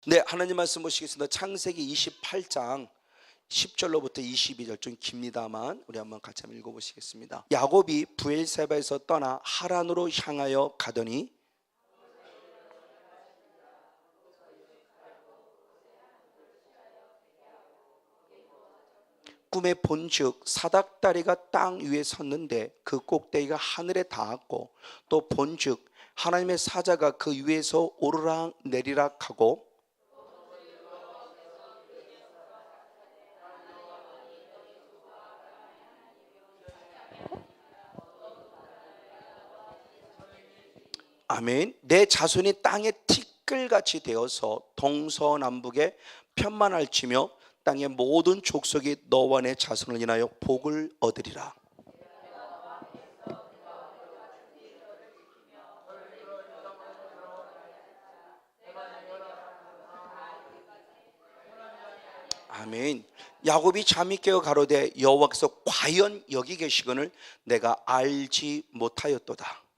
네, 하나님 말씀 보시겠습니다. 창세기 28장 10절로부터 22절, 좀 깁니다만 우리 한번 같이 한번 읽어보시겠습니다. 야곱이 브엘세바에서 떠나 하란으로 향하여 가더니 꿈에 본즉 사닥다리가 땅 위에 섰는데 그 꼭대기가 하늘에 닿았고, 또 본즉 하나님의 사자가 그 위에서 오르락 내리락 하고, 아멘. 내 자손이 땅에 티끌같이 되어서 동서남북에 편만할지며 땅의 모든 족속이 너와 내 자손을 인하여 복을 얻으리라. 아멘. 야곱이 잠이 깨어 가로되 여호와께서 과연 여기 계시거늘 내가 알지 못하였도다.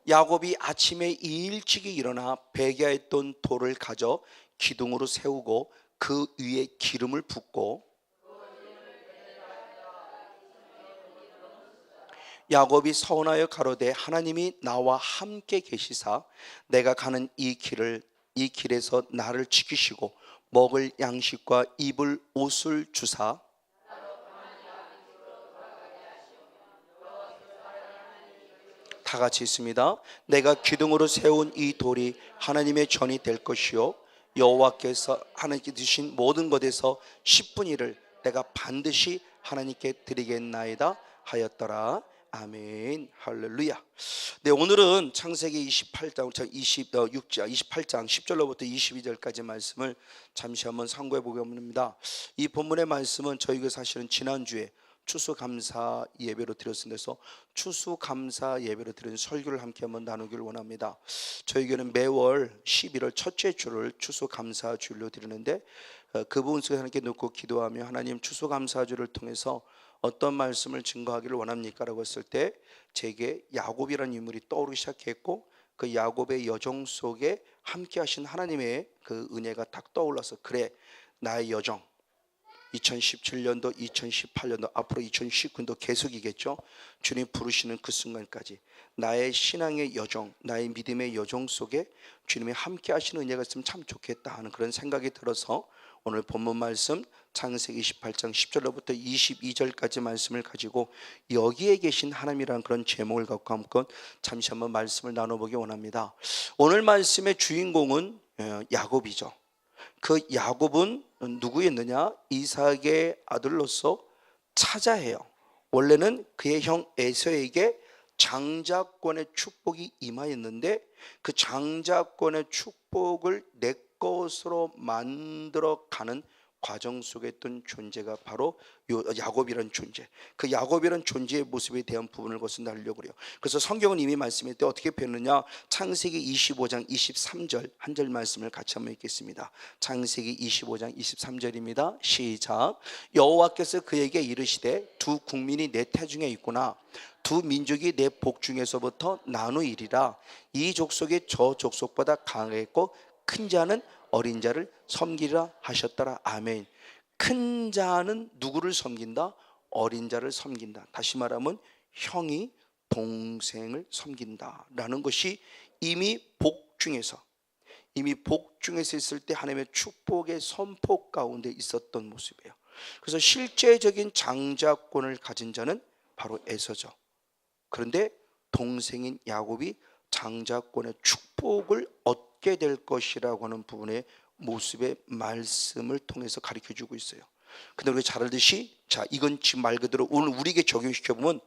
야곱이 아침에 일찍이 일어나 백야에 있던 돌을 가져 기둥으로 세우고 그 위에 기름을 붓고, 야곱이 서원하여 가로되 하나님이 나와 함께 계시사 내가 가는 이 길에서 나를 지키시고 먹을 양식과 입을 옷을 주사, 다 같이 있습니다. 내가 기둥으로 세운 이 돌이 하나님의 전이 될 것이요 여호와께서 하나님께 주신 모든 것에서 10분의 1을 내가 반드시 하나님께 드리겠나이다 하였더라. 아멘. 할렐루야. 네, 오늘은 창세기 28장 28장 10절로부터 22절까지 말씀을 잠시 한번 상고해 보겠습니다. 이 본문의 말씀은 저희가 사실은 지난주에 추수감사 예배로 드렸습니다. 그래서 추수감사 예배로 드린 설교를 함께 한번 나누기를 원합니다. 저희 교회는 매월 11월 첫째 주를 추수감사 주일로 드리는데, 그 부분 속에 하나님께 놓고 기도하며 하나님 추수감사 주를 통해서 어떤 말씀을 증거하기를 원합니까? 라고 했을 때 제게 야곱이라는 인물이 떠오르기 시작했고, 그 야곱의 여정 속에 함께 하신 하나님의 그 은혜가 딱 떠올라서, 그래, 나의 여정 2017년도 2018년도 앞으로 2019년도 계속이겠죠. 주님 부르시는 그 순간까지 나의 신앙의 여정, 나의 믿음의 여정 속에 주님이 함께 하시는 은혜가 있으면 참 좋겠다 하는 그런 생각이 들어서 오늘 본문 말씀 창세기 28장 10절로부터 22절까지 말씀을 가지고 여기에 계신 하나님이라는 그런 제목을 갖고 한번 잠시 한번 말씀을 나눠보기 원합니다. 오늘 말씀의 주인공은 야곱이죠. 그 야곱은 누구였느냐? 이삭의 아들로서 차자예요. 원래는 그의 형 에서에게 장자권의 축복이 임하였는데 그 장자권의 축복을 내 것으로 만들어가는 과정 속에 있던 존재가 바로 야곱이라는 존재, 그 야곱이라는 존재의 모습에 대한 부분을 것을 나누려고 그래요. 그래서 성경은 이미 말씀할 때 어떻게 표현하느냐, 창세기 25장 23절 한 절 말씀을 같이 한번 읽겠습니다. 창세기 25장 23절입니다. 시작. 여호와께서 그에게 이르시되 두 국민이 내 태중에 있구나. 두 민족이 내 복 중에서부터 나누이리라. 이 족속이 저 족속보다 강하겠고 큰 자는 어린 자를 섬기리라 하셨더라. 아멘. 큰 자는 누구를 섬긴다? 어린 자를 섬긴다. 다시 말하면 형이 동생을 섬긴다 라는 것이 이미 복 중에서 있을 때 하나님의 축복의 선포 가운데 있었던 모습이에요. 그래서 실제적인 장자권을 가진 자는 바로 에서죠. 그런데 동생인 야곱이 장자권의 축복을 얻게 될 것이라고 하는 부분의 모습의 말씀을 통해서 가르쳐주고 있어요. 근데 우리가 잘 알듯이, 자, 이건 지금 말 그대로 오늘 우리에게 적용시켜보면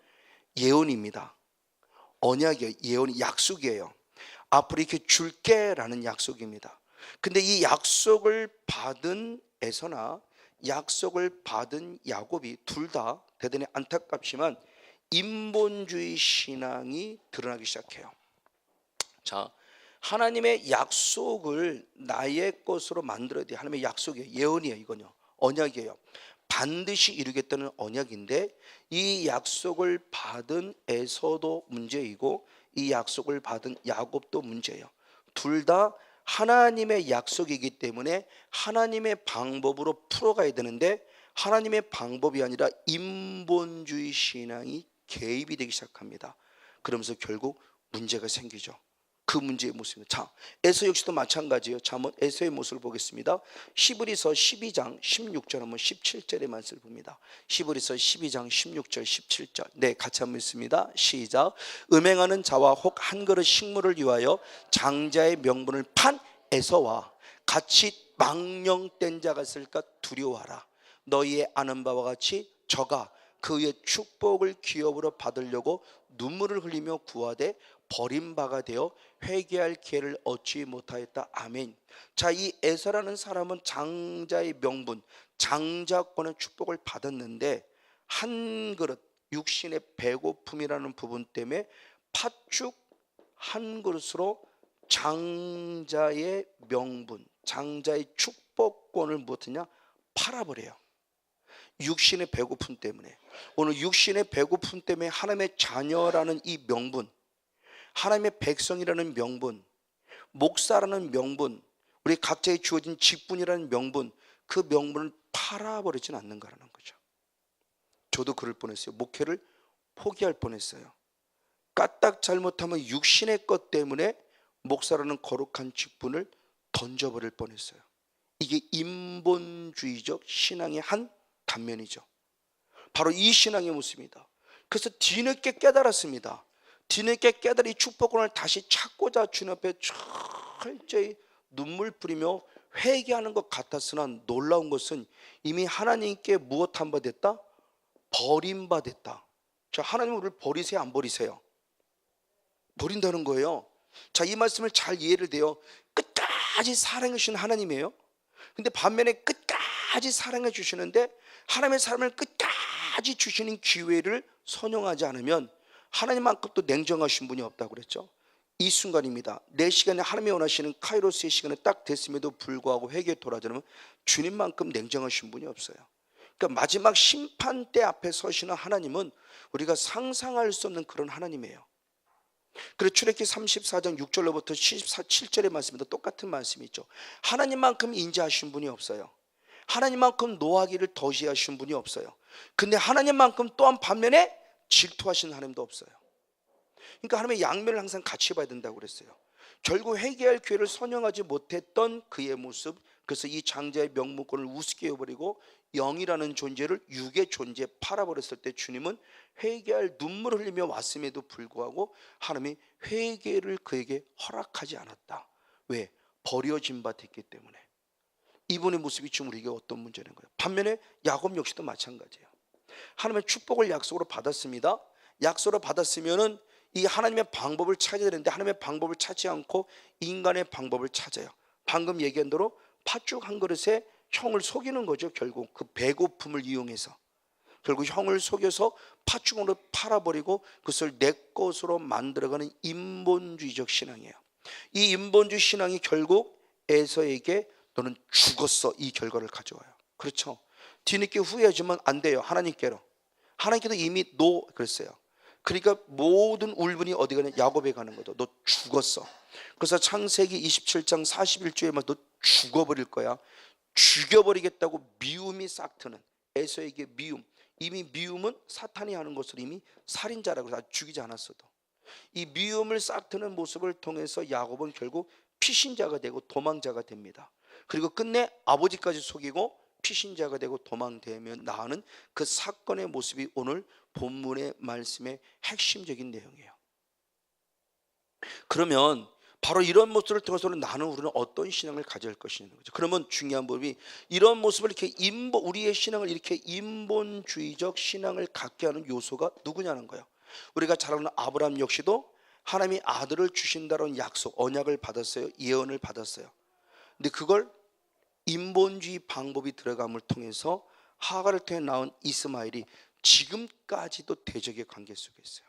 예언입니다. 언약이에요. 예언이 약속이에요. 앞으로 이렇게 줄게라는 약속입니다. 근데 이 약속을 받은 에서나 약속을 받은 야곱이 둘 다 대단히 안타깝지만 인본주의 신앙이 드러나기 시작해요. 자, 하나님의 약속을 나의 것으로 만들어야 돼. 하나님의 약속이에요. 예언이에요. 이건요, 언약이에요. 반드시 이루겠다는 언약인데, 이 약속을 받은 에서도 문제이고 이 약속을 받은 야곱도 문제예요. 둘 다 하나님의 약속이기 때문에 하나님의 방법으로 풀어가야 되는데, 하나님의 방법이 아니라 인본주의 신앙이 개입이 되기 시작합니다. 그러면서 결국 문제가 생기죠. 그 문제의 모습입니다. 자, 에서 역시도 마찬가지예요. 자, 한번 에서의 모습을 보겠습니다. 히브리서 12장 16절 한번 17절의 말씀을 봅니다. 히브리서 12장 16절 17절. 네, 같이 한번 읽습니다. 시작. 음행하는 자와 혹 한 그릇 식물을 위하여 장자의 명분을 판 에서와 같이 망령된 자가 있을까 두려워하라. 너희의 아는 바와 같이 저가 그의 축복을 기업으로 받으려고 눈물을 흘리며 구하되 버림바가 되어 회개할 기회를 얻지 못하였다. 아멘. 자, 이 에서라는 사람은 장자의 명분, 장자권의 축복을 받았는데 한 그릇, 육신의 배고픔이라는 부분 때문에 팥죽 한 그릇으로 장자의 명분, 장자의 축복권을 무엇하냐? 팔아버려요. 육신의 배고픔 때문에. 오늘 육신의 배고픔 때문에 하나님의 자녀라는 이 명분, 하나님의 백성이라는 명분, 목사라는 명분, 우리 각자에 주어진 직분이라는 명분, 그 명분을 팔아버리진 않는가라는 거죠. 저도 그럴 뻔했어요. 목회를 포기할 뻔했어요. 까딱 잘못하면 육신의 것 때문에 목사라는 거룩한 직분을 던져버릴 뻔했어요. 이게 인본주의적 신앙의 한 단면이죠. 바로 이 신앙의 모습입니다. 그래서 뒤늦게 깨달았습니다. 뒤늦게 깨달아 이 축복권을 다시 찾고자 주님 앞에 철저히 눈물 뿌리며 회개하는 것 같았으나, 놀라운 것은 이미 하나님께 무엇한 바 됐다? 버림받았다. 자, 하나님은 우리를 버리세요, 안 버리세요? 버린다는 거예요. 자, 이 말씀을 잘 이해를 돼요. 끝까지 사랑해 주시는 하나님이에요. 근데 반면에 끝까지 사랑해 주시는데 하나님의 사람을 끝까지 주시는 기회를 선용하지 않으면 하나님만큼 또 냉정하신 분이 없다고 그랬죠. 이 순간입니다. 내 시간에 하나님이 원하시는 카이로스의 시간에 딱 됐음에도 불구하고 회개에 돌아오지 않으면 주님만큼 냉정하신 분이 없어요. 그러니까 마지막 심판대 앞에 서시는 하나님은 우리가 상상할 수 없는 그런 하나님이에요. 그래서 출애굽기 34장 6절로부터 7절의 말씀에도 똑같은 말씀이 있죠. 하나님만큼 인자하신 분이 없어요. 하나님만큼 노하기를 더시하신 분이 없어요. 근데 하나님만큼 또한 반면에 질투하시는 하나님도 없어요. 그러니까 하나님의 양면을 항상 같이 봐야 된다고 그랬어요. 결국 회개할 기회를 선용하지 못했던 그의 모습, 그래서 이 장자의 명문권을 우습게 여겨버리고 영이라는 존재를 육의 존재에 팔아버렸을 때 주님은 회개할 눈물을 흘리며 왔음에도 불구하고 하나님이 회개를 그에게 허락하지 않았다. 왜? 버려진 바 됐기 때문에. 이분의 모습이 지금 우리에게 어떤 문제는 거예요. 반면에 야곱 역시도 마찬가지예요. 하나님의 축복을 약속으로 받았습니다. 약속으로 받았으면은 이 하나님의 방법을 찾아야 되는데 하나님의 방법을 찾지 않고 인간의 방법을 찾아요. 방금 얘기한 대로 팥죽 한 그릇에 형을 속이는 거죠. 결국 그 배고픔을 이용해서 결국 형을 속여서 팥죽으로 팔아버리고 그것을 내 것으로 만들어가는 인본주의적 신앙이에요. 이 인본주의 신앙이 결국 에서에게 너는 죽었어, 이 결과를 가져와요. 그렇죠? 뒤늦게 후회하지만 안 돼요. 하나님께로. 하나님께도 이미 노 그랬어요. 그러니까 모든 울분이 어디 가냐? 야곱에 가는 거죠. 너 죽었어. 그래서 창세기 27장 41절에만 너 죽어버릴 거야. 죽여버리겠다고 미움이 싹 트는 에서에게 미움. 이미 미움은 사탄이 하는 것을 이미 살인자라고 해서 죽이지 않았어도 이 미움을 싹 트는 모습을 통해서 야곱은 결국 피신자가 되고 도망자가 됩니다. 그리고 끝내 아버지까지 속이고 피신자가 되고 도망되며 나가는 그 사건의 모습이 오늘 본문의 말씀의 핵심적인 내용이에요. 그러면 바로 이런 모습을 통해서는 나는 우리는 어떤 신앙을 가져야 할 것이냐는 거죠. 그러면 중요한 법이 이런 모습을 이렇게 우리의 신앙을 이렇게 인본주의적 신앙을 갖게 하는 요소가 누구냐는 거예요. 우리가 잘 아는 아브라함 역시도 하나님이 아들을 주신다는 약속, 언약을 받았어요. 예언을 받았어요. 근데 그걸 인본주의 방법이 들어감을 통해서 하가를 통해 나온 이스마엘이 지금까지도 대적의 관계 속에 있어요.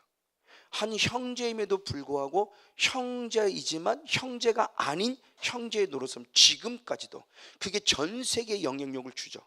한 형제임에도 불구하고 형제이지만 형제가 아닌 형제의 노릇은 지금까지도 그게 전 세계에 영향력을 주죠.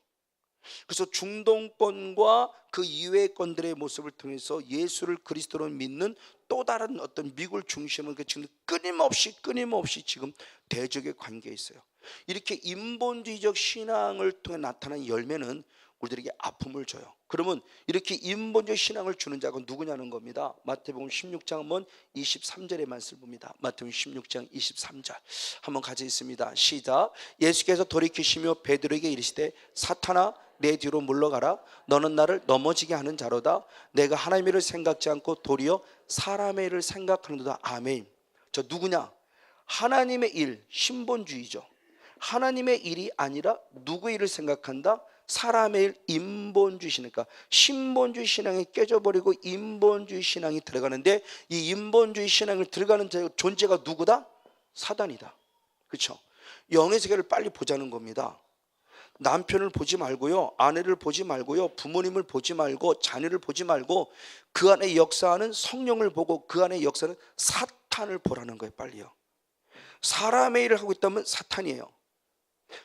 그래서 중동권과 그 이외의 건들의 모습을 통해서 예수를 그리스도로 믿는 또 다른 어떤 미국을 중심으로 지금 끊임없이 지금 대적의 관계에 있어요. 이렇게 인본주의적 신앙을 통해 나타난 열매는 우리들에게 아픔을 줘요. 그러면 이렇게 인본주의 신앙을 주는 자가 누구냐는 겁니다. 마태복음 16장 한번 23절의 말씀을 봅니다. 마태복음 16장 23절 한번 같이 있습니다. 시작. 예수께서 돌이키시며 베드로에게 이르시되 사탄아 내 뒤로 물러가라. 너는 나를 넘어지게 하는 자로다. 내가 하나님의 일을 생각지 않고 도리어 사람의 일을 생각하는도다. 아멘. 저 누구냐? 하나님의 일, 신본주의죠. 하나님의 일이 아니라 누구의 일을 생각한다? 사람의 일, 인본주의 신앙이니까 신본주의 신앙이 깨져버리고 인본주의 신앙이 들어가는데, 이 인본주의 신앙을 들어가는 존재가 누구다? 사단이다. 그렇죠? 영의 세계를 빨리 보자는 겁니다. 남편을 보지 말고요, 아내를 보지 말고요, 부모님을 보지 말고, 자녀를 보지 말고 그 안에 역사하는 성령을 보고 그 안에 역사하는 사탄을 보라는 거예요. 빨리요. 사람의 일을 하고 있다면 사탄이에요.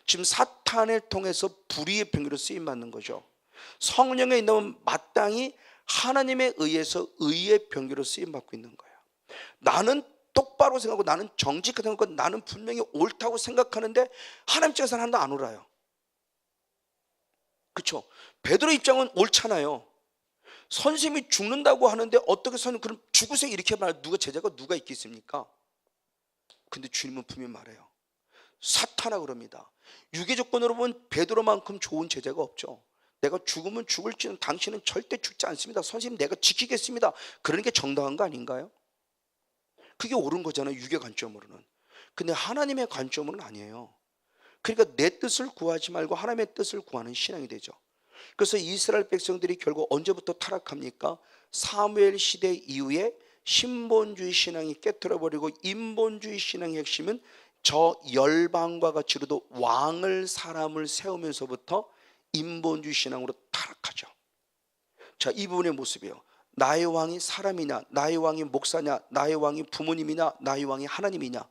지금 사탄을 통해서 불의의 병기로 쓰임받는 거죠. 성령에 있는 마땅히 하나님에 의해서 의의 병기로 쓰임받고 있는 거예요. 나는 똑바로 생각하고 나는 정직하다고 생각하고 나는 분명히 옳다고 생각하는데 하나님 입장에서는 하나도 안 옳아요. 그렇죠? 베드로 입장은 옳잖아요. 선생님이 죽는다고 하는데 어떻게 선생님 그럼 죽으세요 이렇게 말해 누가 제자가 누가 있겠습니까? 근데 주님은 분명히 말해요. 사탄아 그럽니다. 유괴 조건으로 보면 베드로만큼 좋은 제자가 없죠. 내가 죽으면 죽을지는 당신은 절대 죽지 않습니다. 선생님 내가 지키겠습니다. 그러는 게 정당한 거 아닌가요? 그게 옳은 거잖아요. 유괴 관점으로는. 근데 하나님의 관점으로는 아니에요. 그러니까 내 뜻을 구하지 말고 하나님의 뜻을 구하는 신앙이 되죠. 그래서 이스라엘 백성들이 결국 언제부터 타락합니까? 사무엘 시대 이후에 신본주의 신앙이 깨트려버리고 인본주의 신앙의 핵심은 저 열방과 같이 이루도 왕을 사람을 세우면서부터 인본주의 신앙으로 타락하죠. 자, 이 부분의 모습이에요. 나의 왕이 사람이냐, 나의 왕이 목사냐, 나의 왕이 부모님이냐, 나의 왕이 하나님이냐.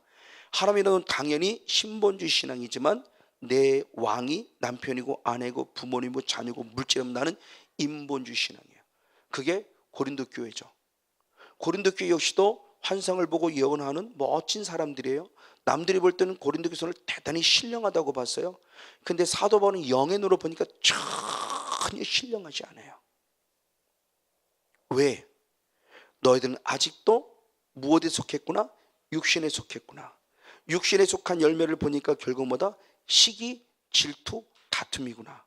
하나님이라는 당연히 신본주의 신앙이지만 내 왕이 남편이고 아내고 부모님이고 자녀고 물질이면 나는 인본주의 신앙이에요. 그게 고린도 교회죠. 고린도 교회 역시도 환상을 보고 예언하는 멋진 사람들이에요. 남들이 볼 때는 고린도 교회를 대단히 신령하다고 봤어요. 근데 사도 바울은 영의 눈으로 보니까 전혀 신령하지 않아요. 왜? 너희들은 아직도 무엇에 속했구나? 육신에 속했구나. 육신에 속한 열매를 보니까 결국 뭐다? 시기, 질투, 다툼이구나.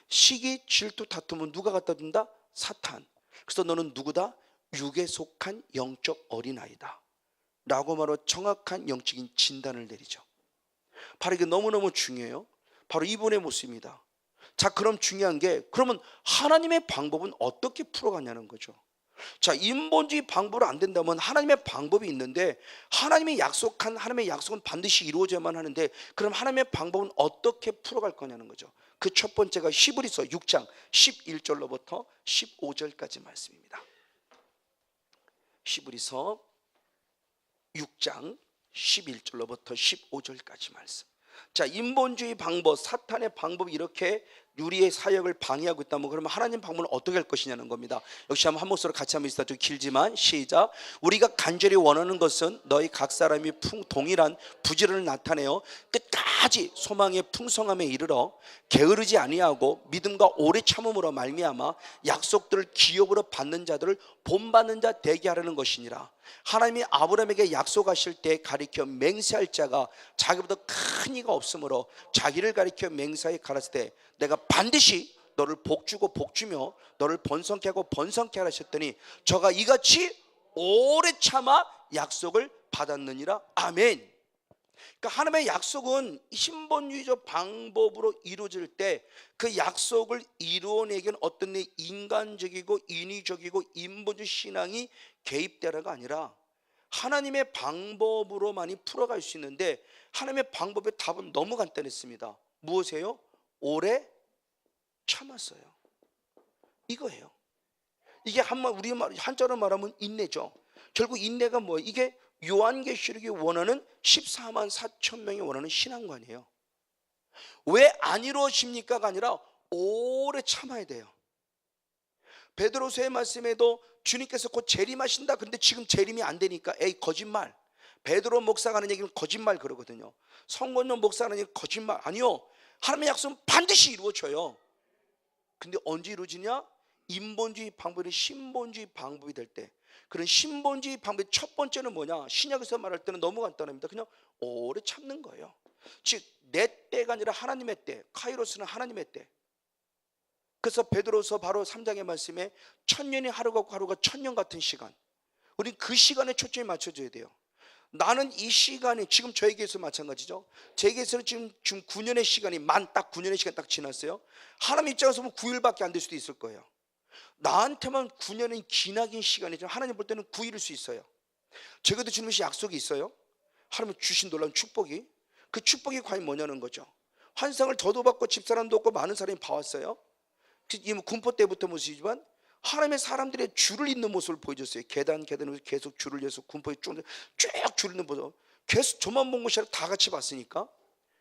시기, 질투, 다툼은 누가 갖다 준다? 사탄. 그래서 너는 누구다? 육에 속한 영적 어린아이다 라고 말하고 정확한 영적인 진단을 내리죠. 바로 이게 너무너무 중요해요. 바로 이분의 모습입니다. 자, 그럼 중요한 게 그러면 하나님의 방법은 어떻게 풀어가냐는 거죠. 자, 인본주의 방법으로 안 된다면 하나님의 방법이 있는데 하나님의 약속은 반드시 이루어져야만 하는데 그럼 하나님의 방법은 어떻게 풀어갈 거냐는 거죠. 그 첫 번째가 히브리서 6장 11절로부터 15절까지 말씀입니다. 히브리서 6장 11절로부터 15절까지 말씀. 자, 인본주의 방법, 사탄의 방법이 이렇게 우리의 사역을 방해하고 있다면 그러면 하나님 방법은 어떻게 할 것이냐는 겁니다. 역시 한번 한 목소리로 같이 한번 있어도 길지만 시작. 우리가 간절히 원하는 것은 너희 각 사람이 동일한 부지런을 나타내어 끝까지 소망의 풍성함에 이르러 게으르지 아니하고 믿음과 오래 참음으로 말미암아 약속들을 기업으로 받는 자들을 본받는 자 되게 하려는 것이니라. 하나님이 아브라함에게 약속하실 때 가리켜 맹세할 자가 자기보다 큰 이가 없으므로 자기를 가리켜 맹세하여 가라사대 때 내가 반드시 너를 복주고 복주며 너를 번성케 하고 번성케 하라 하셨더니 저가 이같이 오래 참아 약속을 받았느니라. 아멘. 그러니까 하나님의 약속은 신본주의적 방법으로 이루어질 때 그 약속을 이루어내기는 어떤 인간적이고 인위적이고 인본주의 신앙이 개입되라가 아니라 하나님의 방법으로만이 풀어갈 수 있는데 하나님의 방법의 답은 너무 간단했습니다. 무엇이에요? 오래 참았어요. 이거예요. 이게 우리 한자로 말하면 인내죠. 결국 인내가 뭐예요? 이게 요한계시록이 원하는 14만 4천 명이 원하는 신앙관이에요. 왜 안 이루어집니까가 아니라 오래 참아야 돼요. 베드로서의 말씀에도 주님께서 곧 재림하신다. 그런데 지금 재림이 안 되니까 에이 거짓말. 베드로 목사가 하는 얘기는 거짓말 그러거든요. 성권용 목사가 하는 얘기는 거짓말. 아니요, 하나님의 약속은 반드시 이루어져요. 근데 언제 이루어지냐? 인본주의 방법이 신본주의 방법이 될 때. 그런 신본주의 방법의 첫 번째는 뭐냐? 신약에서 말할 때는 너무 간단합니다. 그냥 오래 참는 거예요. 즉 내 때가 아니라 하나님의 때. 카이로스는 하나님의 때. 그래서 베드로서 바로 3장의 말씀에 천년이 하루 같고 하루가 천년 같은 시간, 우린 그 시간에 초점이 맞춰져야 돼요. 나는 이 시간이 지금 저에게서 마찬가지죠. 제게서는 지금 9년의 시간이 딱 9년의 시간 딱 지났어요. 하나님 입장에서 보면 9일밖에 안 될 수도 있을 거예요. 나한테만 9년은 기나긴 시간이지만 하나님 볼 때는 9일일 수 있어요. 제게도 주님의 약속이 있어요. 하나님 주신 놀라운 축복이, 그 축복이 과연 뭐냐는 거죠. 환상을 저도 받고 집사람도 없고 많은 사람이 봐왔어요. 군포 때부터 모시지만 하나님의 사람들의 줄을 잇는 모습을 보여줬어요. 계단으로 계속 줄을 이어서 군포에 쭉 줄을 잇는 모습, 계속 저만 본 것이 아니라 다 같이 봤으니까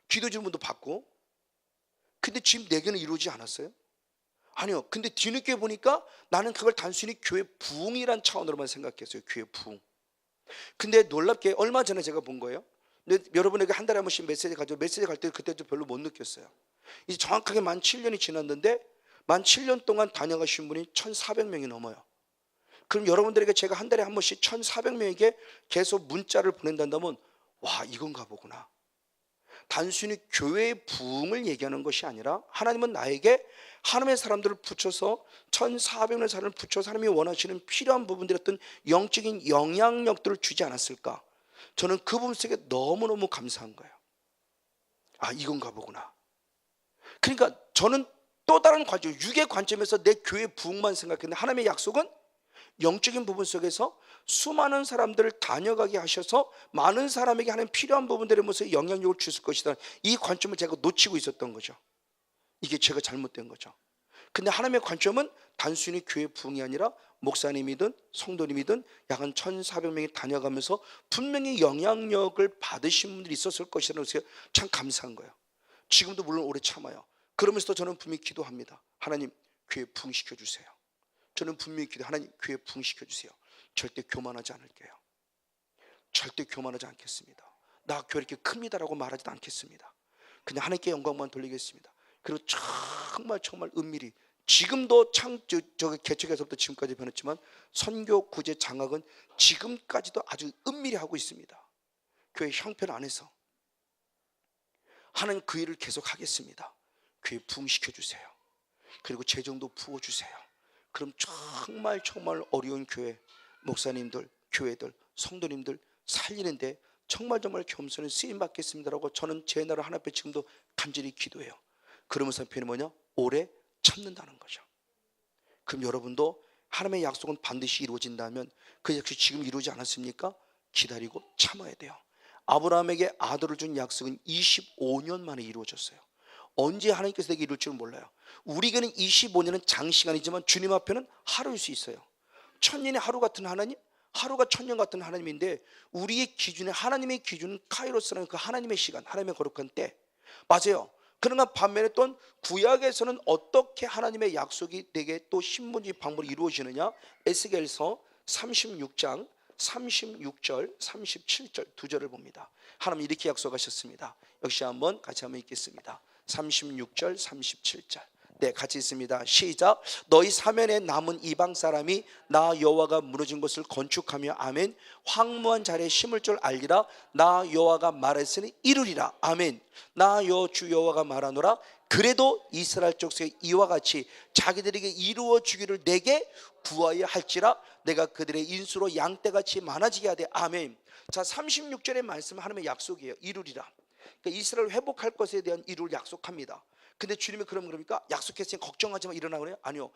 기도 주문도 받고. 근데 지금 내게는 이루어지지 않았어요? 아니요. 근데 뒤늦게 보니까 나는 그걸 단순히 교회 부흥이란 차원으로만 생각했어요. 교회 부흥. 근데 놀랍게 얼마 전에 제가 본 거예요. 근데 여러분에게 한 달에 한 번씩 메시지 가지고 메시지 갈 때 그때도 별로 못 느꼈어요. 이제 정확하게 만 7년이 지났는데 만 7년 동안 다녀가신 분이 1,400명이 넘어요. 그럼 여러분들에게 제가 한 달에 한 번씩 1,400명에게 계속 문자를 보낸다면 와, 이건가 보구나. 단순히 교회의 부흥을 얘기하는 것이 아니라 하나님은 나에게 하나님의 사람들을 붙여서 1,400명의 사람을 붙여서 하나님이 원하시는 필요한 부분들의 어떤 영적인 영향력들을 주지 않았을까. 저는 그 부분 속에 너무너무 감사한 거예요. 아, 이건가 보구나. 그러니까 저는 또 다른 관점, 육의 관점에서 내 교회 부흥만 생각했는데 하나님의 약속은 영적인 부분 속에서 수많은 사람들을 다녀가게 하셔서 많은 사람에게 하는 필요한 부분들의 모습에 영향력을 주실 것이다. 이 관점을 제가 놓치고 있었던 거죠. 이게 제가 잘못된 거죠. 근데 하나님의 관점은 단순히 교회 부흥이 아니라 목사님이든 성도님이든 약 한 1,400명이 다녀가면서 분명히 영향력을 받으신 분들이 있었을 것이라는 것에 참 감사한 거예요. 지금도 물론 오래 참아요. 그러면서도 저는 분명히 기도합니다. 하나님, 교회 부흥시켜 주세요. 저는 분명히 기도해요. 하나님, 교회 부흥시켜 주세요. 절대 교만하지 않을게요. 절대 교만하지 않겠습니다. 나 교회 이렇게 큽니다라고 말하지도 않겠습니다. 그냥 하나님께 영광만 돌리겠습니다. 그리고 정말 은밀히 지금도 개척에서부터 지금까지 변했지만 선교 구제 장학은 지금까지도 아주 은밀히 하고 있습니다. 교회 형편 안에서 하나님 그 일을 계속 하겠습니다. 교회 부흥시켜 주세요. 그리고 재정도 부어주세요. 그럼 정말 어려운 교회 목사님들, 교회들, 성도님들 살리는데 정말 겸손히 쓰임 받겠습니다라고 저는 제 나라 하나님 앞에 지금도 간절히 기도해요. 그러면서 표현이 뭐냐? 오래 참는다는 거죠. 그럼 여러분도 하나님의 약속은 반드시 이루어진다면 그 약속이 지금 이루어지지 않았습니까? 기다리고 참아야 돼요. 아브라함에게 아들을 준 약속은 25년 만에 이루어졌어요. 언제 하나님께서 내게 이룰 줄 몰라요. 우리에게는 25년은 장시간이지만 주님 앞에는 하루일 수 있어요. 1,000년이 하루 같은 하나님, 하루가 1,000년 같은 하나님인데 우리의 기준에 하나님의 기준은 카이로스라는 그 하나님의 시간, 하나님의 거룩한 때. 맞아요. 그러나 반면에 또 구약에서는 어떻게 하나님의 약속이 내게 또 신분지 방법으로 이루어지느냐? 에스겔서 36장 36절 37절 두 절을 봅니다. 하나님 이렇게 약속하셨습니다. 역시 한번 같이 한번 읽겠습니다. 36절 37절 네, 같이 있습니다. 시작. 너희 사면에 남은 이방 사람이 나 여호와가 무너진 것을 건축하며 아멘. 황무한 자리에 심을 줄 알리라. 나 여호와가 말했으니 이루리라. 아멘. 나 주 여호와가 말하노라. 그래도 이스라엘 족속에 이와 같이 자기들에게 이루어 주기를 내게 구하여 할지라. 내가 그들의 인수로 양떼같이 많아지게 하되. 아멘. 자, 36절의 말씀은 하나님의 약속이에요. 이루리라. 그러니까 이스라엘 회복할 것에 대한 이루를 약속합니다. 근데 주님이 그러니까 약속했으니 걱정하지 마 일어나 그래요? 아니요.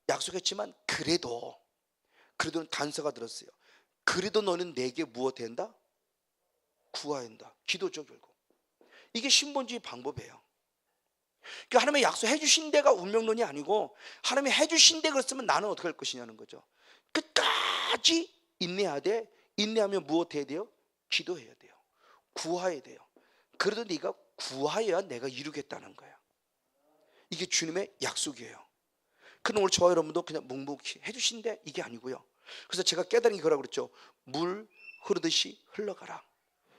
약속했지만 그래도 단서가 들었어요. 그래도 너는 내게 무엇 된다? 구해야 한다. 기도죠 결국. 이게 신본주의 방법이에요. 그러니까 하나님의 약속해 주신 데가 운명론이 아니고 하나님이 해 주신 데 그랬으면 나는 어떻게 할 것이냐는 거죠. 끝까지 인내해야 돼. 인내하면 무엇 해야 돼요? 기도해야 돼요. 구해야 돼요. 그래도 네가 구하여야 내가 이루겠다는 거야. 이게 주님의 약속이에요. 그럼 오늘 저와 여러분도 그냥 묵묵히 해주신데 이게 아니고요. 그래서 제가 깨달은 게 그러라고 그랬죠. 물 흐르듯이 흘러가라.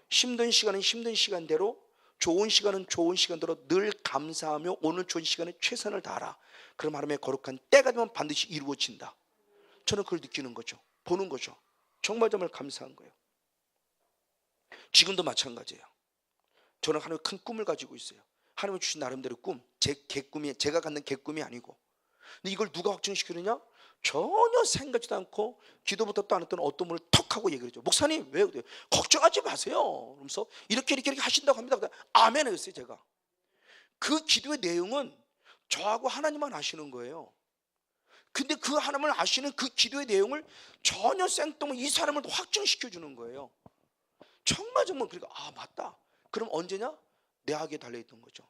힘든 시간은 힘든 시간대로, 좋은 시간은 좋은 시간대로 늘 감사하며 오늘 좋은 시간에 최선을 다하라. 그럼 하나님의 거룩한 때가 되면 반드시 이루어진다. 저는 그걸 느끼는 거죠. 보는 거죠. 정말 감사한 거예요. 지금도 마찬가지예요. 저는 하나님의 큰 꿈을 가지고 있어요. 하나님이 주신 나름대로 꿈, 제 개꿈이, 제가 갖는 개꿈이 아니고. 근데 이걸 누가 확증시키느냐? 전혀 생각지도 않고 기도부터 또 안 했던 어떤 분을 턱 하고 얘기를 해줘. 목사님 왜 그래요? 걱정하지 마세요. 그러면서 이렇게 하신다고 합니다. 아멘 했어요. 제가 그 기도의 내용은 저하고 하나님만 아시는 거예요. 근데 그 하나님을 아시는 그 기도의 내용을 전혀 생뚱 이 사람을 확증시켜 주는 거예요. 정말 그러니까 맞다. 그럼 언제냐? 내 학에 달려있던 거죠.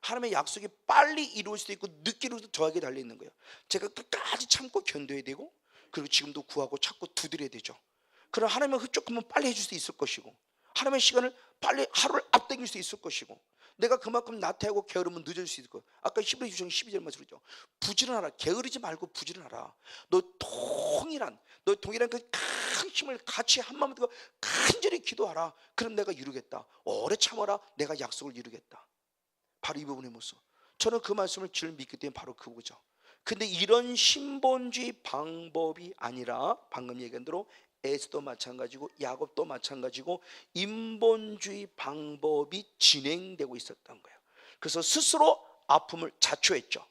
하나님의 약속이 빨리 이루어질 수도 있고 늦게 이루어질 수도 저에게 달려있는 거예요. 제가 끝까지 참고 견뎌야 되고, 그리고 지금도 구하고 찾고 두드려야 되죠. 그럼 하나님은 조금은 빨리 해줄 수 있을 것이고, 하나님의 시간을 빨리 하루를 앞당길 수 있을 것이고, 내가 그만큼 나태하고 게으르면 늦어질 수 있을 거예요. 아까 히브리 12절 말씀이죠. 부지런하라. 게으르지 말고 부지런하라. 너 동일한 그 큰 힘을 같이 한 마음으로 간절히 기도하라. 그럼 내가 이루겠다. 오래 참아라. 내가 약속을 이루겠다. 바로 이 부분의 모습. 저는 그 말씀을 늘 믿기 때문에 바로 그거죠. 근데 이런 신본주의 방법이 아니라 방금 얘기한 대로 에스도 마찬가지고 야곱도 마찬가지고 인본주의 방법이 진행되고 있었던 거예요. 그래서 스스로 아픔을 자초했죠.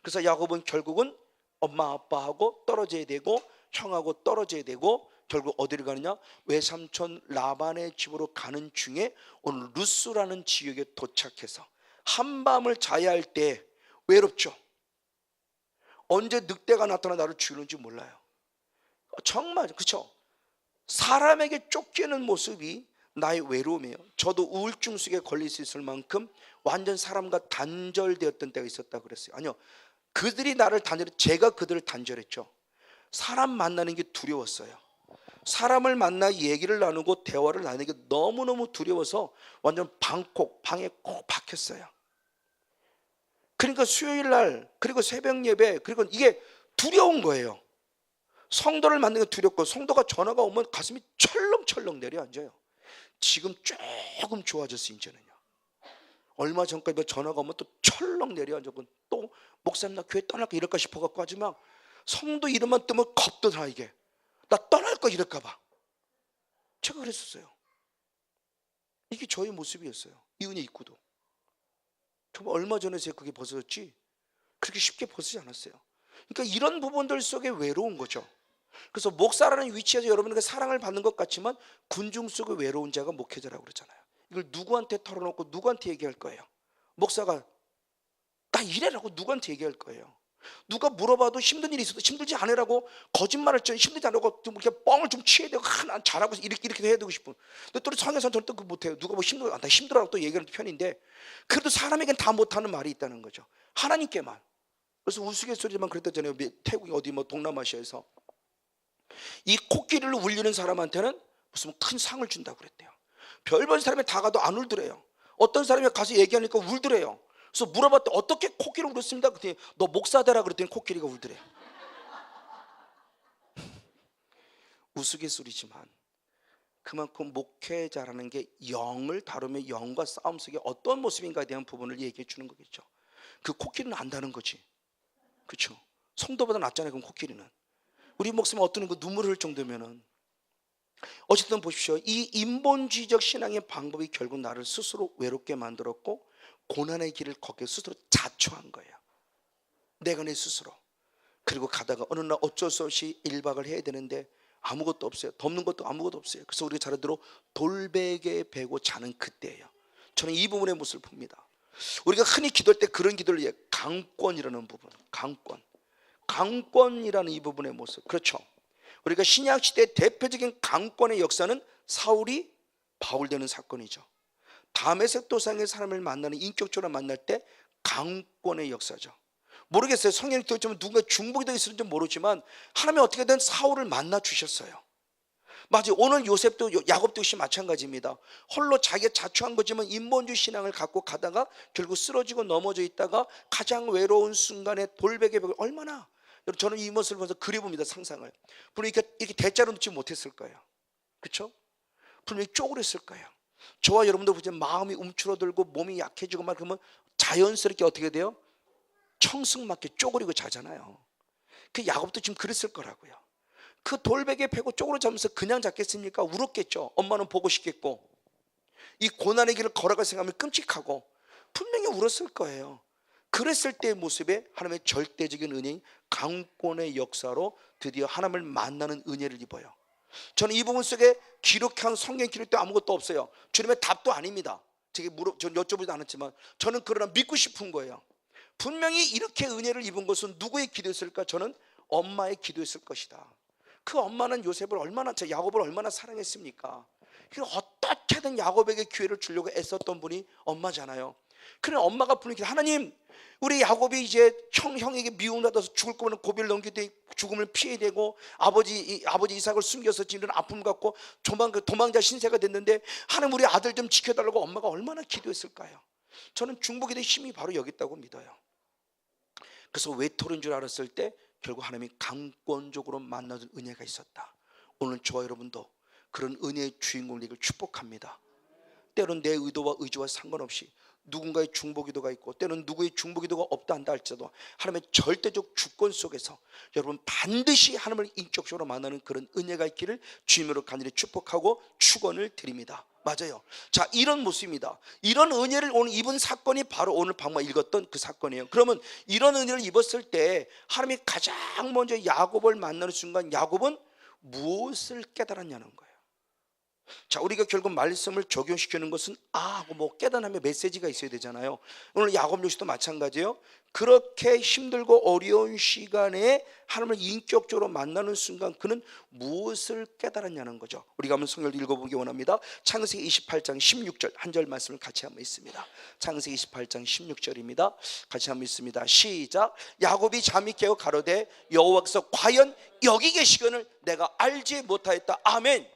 그래서 야곱은 결국은 엄마 아빠하고 떨어져야 되고 형하고 떨어져야 되고 결국 어디를 가느냐? 외삼촌 라반의 집으로 가는 중에 오늘 루스라는 지역에 도착해서 한밤을 자야 할 때 외롭죠. 언제 늑대가 나타나 나를 죽이는지 몰라요. 정말 그렇죠. 사람에게 쫓기는 모습이 나의 외로움이에요. 저도 우울증 속에 걸릴 수 있을 만큼 완전 사람과 단절되었던 때가 있었다 그랬어요. 아니요, 그들이 나를 단절했, 제가 그들을 단절했죠. 사람 만나는 게 두려웠어요. 사람을 만나 얘기를 나누고 대화를 나누는 게 너무너무 두려워서 완전 방에 꼭 박혔어요. 그러니까 수요일 날 그리고 새벽 예배 그리고 이게 두려운 거예요. 성도를 만나는 게 두렵고 성도가 전화가 오면 가슴이 철렁철렁 내려앉아요. 지금 조금 좋아졌어요. 이제는요. 얼마 전까지 전화가 오면 또 철렁 내려앉고 또 목사님 나 교회 떠날까 이럴까 싶어갖고 하지만 성도 이름만 뜨면 겁도 나. 이게 나 떠날 거 이럴까 봐. 제가 그랬었어요. 이게 저의 모습이었어요. 이 은혜 입고도 정말 얼마 전에 제가 그게 벗어졌지 그렇게 쉽게 벗어지지 않았어요. 그러니까 이런 부분들 속에 외로운 거죠. 그래서 목사라는 위치에서 여러분에게 사랑을 받는 것 같지만 군중 속에 외로운 자가 목회자라고 그러잖아요. 이걸 누구한테 털어놓고 누구한테 얘기할 거예요? 목사가 나 이래라고 누구한테 얘기할 거예요? 누가 물어봐도 힘든 일이 있어도 힘들지 않으라고 거짓말을 좀 힘들지 않으라고 좀 이렇게 뻥을 좀 치해야 되고 난 잘하고 이렇게 해야 되고 싶은. 근데 또 성에서는 저는 또 그거 못해요. 누가 뭐 나 힘들어라고 또 얘기하는 편인데 그래도 사람에겐 다 못하는 말이 있다는 거죠. 하나님께만. 그래서 우스갯소리지만 그랬다잖아요. 태국 어디 뭐 동남아시아에서 이 코끼리를 울리는 사람한테는 무슨 큰 상을 준다고 그랬대요. 별별 사람이 다 가도 안 울더래요. 어떤 사람이 가서 얘기하니까 울더래요. 그래서 물어봤더니 어떻게 코끼리를 울었습니다. 그랬더니 너 목사 되라 그랬더니 코끼리가 울더래요. 우스갯소리지만 그만큼 목회자라는 게 영을 다루며 영과 싸움 속에 어떤 모습인가에 대한 부분을 얘기해 주는 거겠죠. 그 코끼리는 안다는 거지. 그렇죠. 성도보다 낫잖아요. 그럼 코끼리는. 우리 목사님 어떤 거 눈물 흘릴 정도면은 어쨌든 보십시오. 이 인본주의적 신앙의 방법이 결국 나를 스스로 외롭게 만들었고 고난의 길을 걷게 스스로 자초한 거예요. 내가 내 스스로. 그리고 가다가 어느 날 어쩔 수 없이 1박을 해야 되는데 아무것도 없어요. 덮는 것도 아무것도 없어요. 그래서 우리가 잘 대로 돌베개 베고 자는 그때예요. 저는 이 부분의 모습을 봅니다. 우리가 흔히 기도할 때 그런 기도를 강권이라는 부분, 강권이라는 이 부분의 모습. 그렇죠. 우리가 신약시대 대표적인 강권의 역사는 사울이 바울되는 사건이죠. 다메섹 도상의 사람을 만나는 인격적으로 만날 때 강권의 역사죠. 모르겠어요. 성경이 또 누군가 중복이 되어 있을지 모르지만 하나님이 어떻게든 사울을 만나 주셨어요. 맞아요. 오늘 요셉도 야곱도 역시 마찬가지입니다. 홀로 자기가 자초한 거지만 인본주의 신앙을 갖고 가다가 결국 쓰러지고 넘어져 있다가 가장 외로운 순간에 돌베개 벽을 얼마나, 저는 이 모습을 보면서 그려봅니다. 상상을. 분명히 이렇게 대자로 놓지 못했을 거예요. 그렇죠? 분명히 쪼그렸을 거예요. 저와 여러분도 보면 마음이 움츠러들고 몸이 약해지고 막 그러면 자연스럽게 어떻게 돼요? 청승맞게 쪼그리고 자잖아요. 그 야곱도 지금 그랬을 거라고요. 그 돌베개 패고 쪼그려 자면서 그냥 잤겠습니까? 울었겠죠. 엄마는 보고 싶겠고, 이 고난의 길을 걸어갈 생각하면 끔찍하고 분명히 울었을 거예요. 그랬을 때의 모습에 하나님의 절대적인 은혜인 강권의 역사로 드디어 하나님을 만나는 은혜를 입어요. 저는 이 부분 속에 기록한 성경 기록도 아무것도 없어요. 주님의 답도 아닙니다. 제가 전 여쭤보지도 않았지만 저는 그러나 믿고 싶은 거예요. 분명히 이렇게 은혜를 입은 것은 누구의 기도였을까? 저는 엄마의 기도였을 것이다. 그 엄마는 요셉을 얼마나, 야곱을 얼마나 사랑했습니까? 어떻게든 야곱에게 기회를 주려고 애썼던 분이 엄마잖아요. 그래 엄마가 부르니까 하나님, 우리 야곱이 이제 형에게 미움받아서 죽을 거면 고비를 넘기되 죽음을 피해야 되고 아버지 이삭을 숨겨서 지는 아픔 갖고 도망자 신세가 됐는데 하나님 우리 아들 좀 지켜달라고 엄마가 얼마나 기도했을까요? 저는 중보기도의 힘이 바로 여기 있다고 믿어요. 그래서 외톨인 줄 알았을 때 결국 하나님이 강권적으로 만나준 은혜가 있었다. 오늘 저와 여러분도 그런 은혜의 주인공을 되기를 축복합니다. 때로는 내 의도와 의지와 상관없이 누군가의 중보기도가 있고 때로는 누구의 중보기도가 없다 한다 할지라도 하나님의 절대적 주권 속에서 여러분 반드시 하나님을 인격적으로 만나는 그런 은혜가 있기를 주님으로 간절히 축복하고 축원을 드립니다. 맞아요. 자, 이런 모습입니다. 이런 은혜를 오늘 입은 사건이 바로 오늘 방금 읽었던 그 사건이에요. 그러면 이런 은혜를 입었을 때 하나님이 가장 먼저 야곱을 만나는 순간 야곱은 무엇을 깨달았냐는 거예요. 자, 우리가 결국 말씀을 적용시키는 것은 뭐 깨달음의 메시지가 있어야 되잖아요. 오늘 야곱 역시도 마찬가지예요. 그렇게 힘들고 어려운 시간에 하나님을 인격적으로 만나는 순간 그는 무엇을 깨달았냐는 거죠. 우리가 한번 성경을 읽어보기 원합니다. 창세기 28장 16절 한 절 말씀을 같이 한번 읽습니다. 창세기 28장 16절입니다. 같이 한번 읽습니다. 시작. 야곱이 잠이 깨어 가로되 여호와께서 과연 여기 계시거늘 내가 알지 못하였다. 아멘.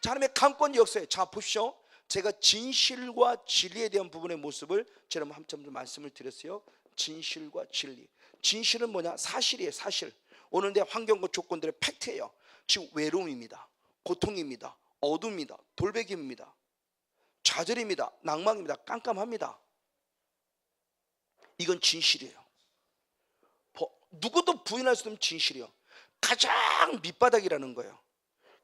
자, 하나님의 강권 역사에, 자 보십시오. 제가 진실과 진리에 대한 부분의 모습을 제가 한 점 말씀을 드렸어요. 진실과 진리. 진실은 뭐냐? 사실이에요. 사실. 오늘 내 환경과 조건들의 팩트예요. 지금 외로움입니다. 고통입니다. 어둠입니다. 돌베기입니다. 좌절입니다. 낭망입니다. 깜깜합니다. 이건 진실이에요. 누구도 부인할 수 없는 진실이에요. 가장 밑바닥이라는 거예요.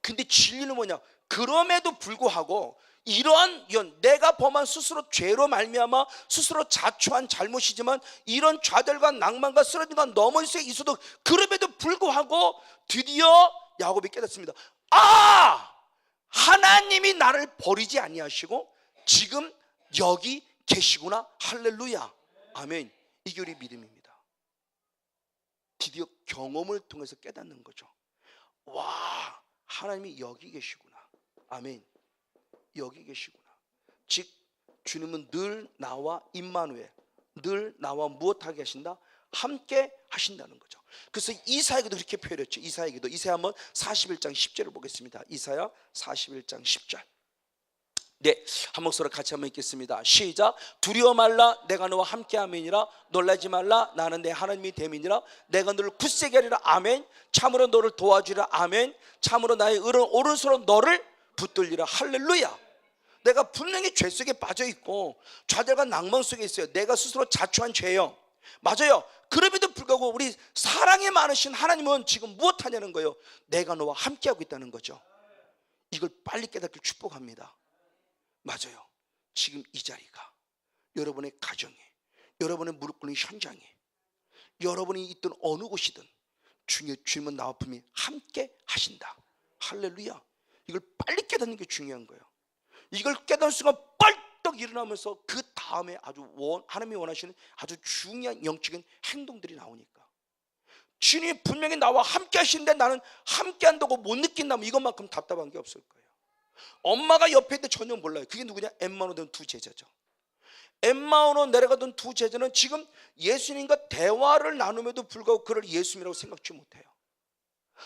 근데 진리는 뭐냐? 그럼에도 불구하고 이러한 내가 범한 스스로 죄로 말미암아 스스로 자초한 잘못이지만 이런 좌절과 낭만과 쓰러짐과 넘어질 수 있어도 그럼에도 불구하고 드디어 야곱이 깨닫습니다. 하나님이 나를 버리지 아니하시고 지금 여기 계시구나. 할렐루야. 아멘. 이게 우리 믿음입니다. 드디어 경험을 통해서 깨닫는 거죠. 와, 하나님이 여기 계시구나. 아멘. 여기 계시구나. 즉 주님은 늘 나와 임마누엘, 늘 나와 무엇하게 하신다? 함께 하신다는 거죠. 그래서 이사야에게도 그렇게 표현했죠. 이사야에게도 이사야 한번 41장 10절을 보겠습니다. 이사야 41장 10절. 네, 한 목소리로 같이 한번 읽겠습니다. 시작. 두려워 말라 내가 너와 함께함이니라. 놀라지 말라 나는 내 하나님이 됨이니라. 내가 너를 굳세게 하리라. 아멘. 참으로 너를 도와주리라. 아멘. 참으로 나의 오른손으로 너를 붙들리라. 할렐루야. 내가 분명히 죄 속에 빠져있고 좌절과 낭만 속에 있어요. 내가 스스로 자초한 죄요. 맞아요. 그럼에도 불구하고 우리 사랑이 많으신 하나님은 지금 무엇하냐는 거예요. 내가 너와 함께하고 있다는 거죠. 이걸 빨리 깨닫길 축복합니다. 맞아요. 지금 이 자리가 여러분의 가정에, 여러분의 무릎 꿇는 현장에, 여러분이 있던 어느 곳이든 주님은 나와 분명히 함께 하신다. 할렐루야. 이걸 빨리 깨닫는 게 중요한 거예요. 이걸 깨닫는 순간 벌떡 일어나면서 그 다음에 아주 하나님이 원하시는 아주 중요한 영적인 행동들이 나오니까 주님이 분명히 나와 함께 하시는데 나는 함께 한다고 못 느낀다면 이것만큼 답답한 게 없을 거예요. 엄마가 옆에 있는데 전혀 몰라요. 그게 누구냐? 엠마오로 된 두 제자죠. 엠마오로 내려가던 두 제자는 지금 예수님과 대화를 나눔에도 불구하고 그를 예수님이라고 생각지 못해요.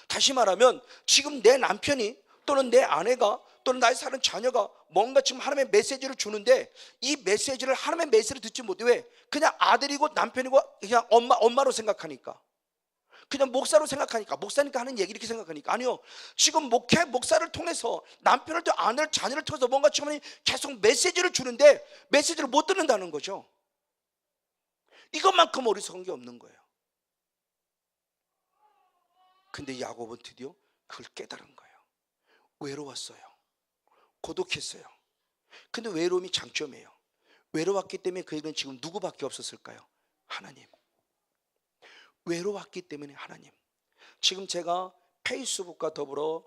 다시 말하면 지금 내 남편이 또는 내 아내가 또는 나의 사는 자녀가 뭔가 지금 하나님의 메시지를 주는데 이 메시지를 하나님의 메시지를 듣지 못해. 왜? 그냥 아들이고 남편이고 그냥 엄마로 생각하니까, 그냥 목사로 생각하니까, 목사니까 하는 얘기 이렇게 생각하니까. 아니요, 지금 목사를 통해서 남편을 또 아내를 자녀를 통해서 뭔가 지금 계속 메시지를 주는데 메시지를 못 듣는다는 거죠. 이것만큼 어리석은 게 없는 거예요. 근데 야곱은 드디어 그걸 깨달은 거예요. 외로웠어요. 고독했어요. 근데 외로움이 장점이에요. 외로웠기 때문에 그에게는 지금 누구밖에 없었을까요? 하나님. 외로웠기 때문에 하나님. 지금 제가 페이스북과 더불어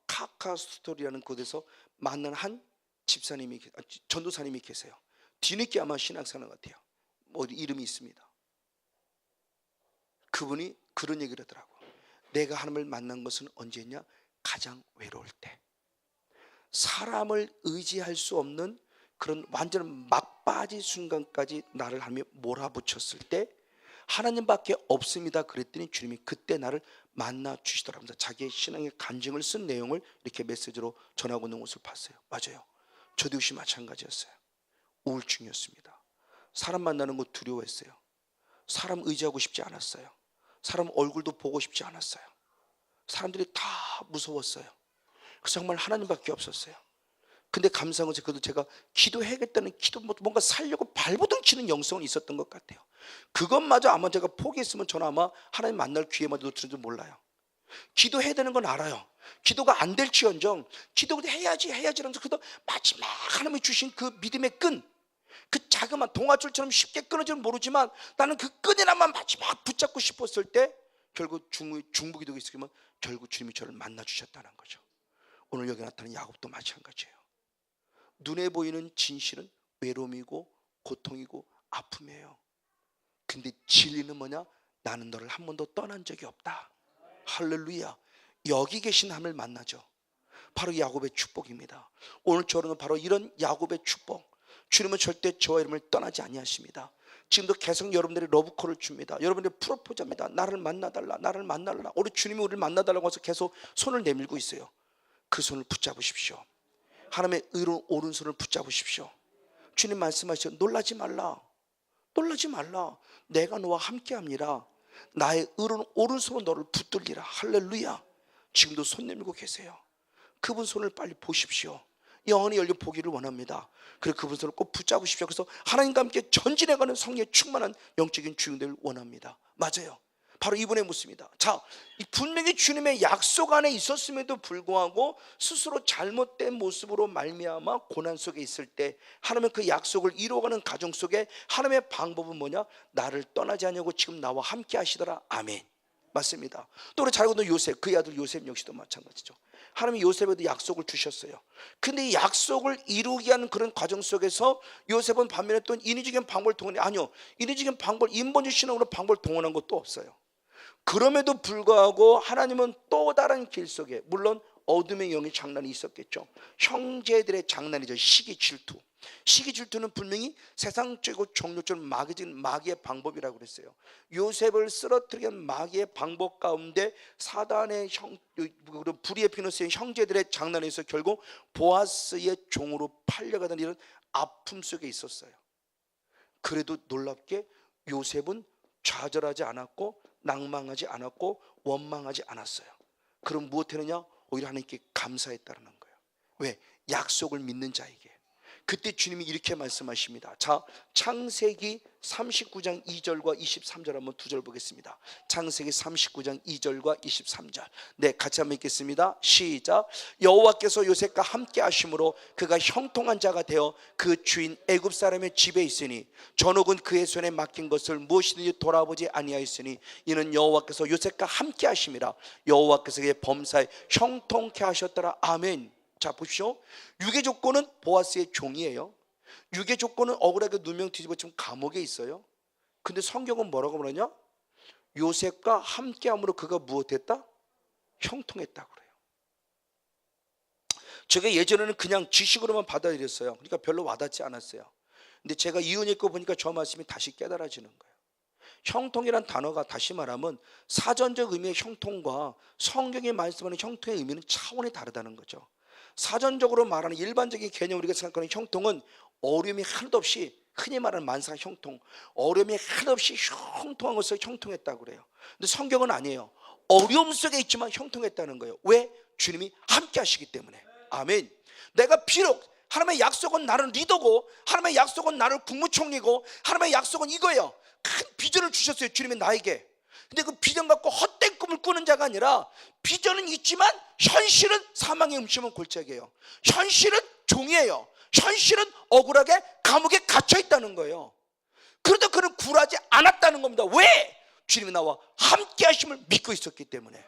카카스토리라는 곳에서 만난 한 집사님이, 전도사님이 계세요. 뒤늦게 아마 신앙생활 같아요. 어디 이름이 있습니다. 그분이 그런 얘기를 하더라고. 내가 하나님을 만난 것은 언제냐? 가장 외로울 때. 사람을 의지할 수 없는 그런 완전 막바지 순간까지 나를 하나님이 몰아붙였을 때 하나님밖에 없습니다 그랬더니 주님이 그때 나를 만나 주시더랍니다. 자기의 신앙의 간증을 쓴 내용을 이렇게 메시지로 전하고 있는 것을 봤어요. 맞아요. 저도 역시 마찬가지였어요. 우울증이었습니다. 사람 만나는 거 두려워했어요. 사람 의지하고 싶지 않았어요. 사람 얼굴도 보고 싶지 않았어요. 사람들이 다 무서웠어요. 그래서 정말 하나님밖에 없었어요. 근데 감사한 것은 그래도 제가 기도해야겠다는 기도, 뭔가 살려고 발버둥 치는 영성은 있었던 것 같아요. 그것마저 아마 제가 포기했으면 저는 아마 하나님 만날 기회마저 놓치는 줄 몰라요. 기도해야 되는 건 알아요. 기도가 안 될지언정 기도를 해야지 하면서 그래도 마지막 하나님이 주신 그 믿음의 끈, 그 자그마한 동아줄처럼 쉽게 끊어지는 모르지만 나는 그 끈이나만 마지막 붙잡고 싶었을 때 결국 중부기도가 있으면 결국 주님이 저를 만나 주셨다는 거죠. 오늘 여기 나타난 야곱도 마찬가지예요. 눈에 보이는 진실은 외로움이고 고통이고 아픔이에요. 근데 진리는 뭐냐? 나는 너를 한 번도 떠난 적이 없다. 할렐루야. 여기 계신 하나님을 만나죠. 바로 야곱의 축복입니다. 오늘 저는 바로 이런 야곱의 축복. 주님은 절대 저와 이름을 떠나지 아니하십니다. 지금도 계속 여러분들이 러브콜을 줍니다. 여러분들이 프로포즈합니다. 나를 만나달라, 나를 만나달라. 우리 주님이 우리를 만나달라고 해서 계속 손을 내밀고 있어요. 그 손을 붙잡으십시오. 하나님의 의로운 오른손을 붙잡으십시오. 주님 말씀하시죠. 놀라지 말라. 놀라지 말라. 내가 너와 함께합니다. 나의 의로운 오른손으로 너를 붙들리라. 할렐루야. 지금도 손 내밀고 계세요. 그분 손을 빨리 보십시오. 영원히 열려 보기를 원합니다. 그리고 그분 손을 꼭 붙잡으십시오. 그래서 하나님과 함께 전진해가는 성령에 충만한 영적인 주인들을 원합니다. 맞아요. 바로 이분의 모습입니다. 자, 분명히 주님의 약속 안에 있었음에도 불구하고 스스로 잘못된 모습으로 말미암아 고난 속에 있을 때 하나님은 그 약속을 이루어가는 가정 속에 하나님의 방법은 뭐냐? 나를 떠나지 않냐고 지금 나와 함께 하시더라. 아멘. 맞습니다. 또 우리 잘 알고 있는 요셉, 그의 아들 요셉 역시도 마찬가지죠. 하나님이 요셉에도 약속을 주셨어요. 근데 이 약속을 이루기 위한 그런 과정 속에서 요셉은 반면에 또 인위적인 방법을 동원해. 아니요, 인위적인 방법, 인본주의 신앙으로 방법을 동원한 것도 없어요. 그럼에도 불구하고 하나님은 또 다른 길 속에, 물론 어둠의 영의 장난이 있었겠죠. 형제들의 장난이죠. 시기 질투. 시기 질투는 분명히 세상적이고 종교적인 마귀적인 마귀의 방법이라고 그랬어요. 요셉을 쓰러뜨리기 위한 마귀의 방법 가운데 사단의 불의의 피너스의 형제들의 장난에서 결국 보아스의 종으로 팔려가던 이런 아픔 속에 있었어요. 그래도 놀랍게 요셉은 좌절하지 않았고 낭망하지 않았고 원망하지 않았어요. 그럼 무엇 했느냐? 오히려 하나님께 감사했다는 거예요. 왜? 약속을 믿는 자에게. 그때 주님이 이렇게 말씀하십니다. 자, 창세기 39장 2절과 23절 한번 두 절 보겠습니다. 창세기 39장 2절과 23절. 네, 같이 한번 읽겠습니다. 시작. 여호와께서 요셉과 함께 하심으로 그가 형통한 자가 되어 그 주인 애굽 사람의 집에 있으니 전옥은 그의 손에 맡긴 것을 무엇이든지 돌아보지 아니하였으니 이는 여호와께서 요셉과 함께 하심이라. 여호와께서 그의 범사에 형통케 하셨더라. 아멘. 자, 보십시오. 유괴 조건은 보아스의 종이에요. 유괴 조건은 억울하게 누명 뒤집어 지금 감옥에 있어요. 근데 성경은 뭐라고 말하냐? 요셉과 함께함으로 그가 무엇했다? 형통했다고 그래요. 제가 예전에는 그냥 지식으로만 받아들였어요. 그러니까 별로 와닿지 않았어요. 근데 제가 이혼 읽고 보니까 저 말씀이 다시 깨달아지는 거예요. 형통이란 단어가 다시 말하면 사전적 의미의 형통과 성경이 말씀하는 형통의 의미는 차원이 다르다는 거죠. 사전적으로 말하는 일반적인 개념, 우리가 생각하는 형통은 어려움이 하나도 없이, 흔히 말하는 만사 형통, 어려움이 하나도 없이 형통한 것을 형통했다고 그래요. 근데 성경은 아니에요. 어려움 속에 있지만 형통했다는 거예요. 왜? 주님이 함께 하시기 때문에. 아멘. 내가 비록 하나님의 약속은 나를 리더고, 하나님의 약속은 나를 국무총리고, 하나님의 약속은 이거예요. 큰 비전을 주셨어요, 주님이 나에게. 근데 그 비전 갖고 헛된 꿈을 꾸는 자가 아니라, 비전은 있지만 현실은 사망의 음침한 골짜기예요. 현실은 종이에요. 현실은 억울하게 감옥에 갇혀 있다는 거예요. 그러다 그는 굴하지 않았다는 겁니다. 왜? 주님이 나와 함께 하심을 믿고 있었기 때문에.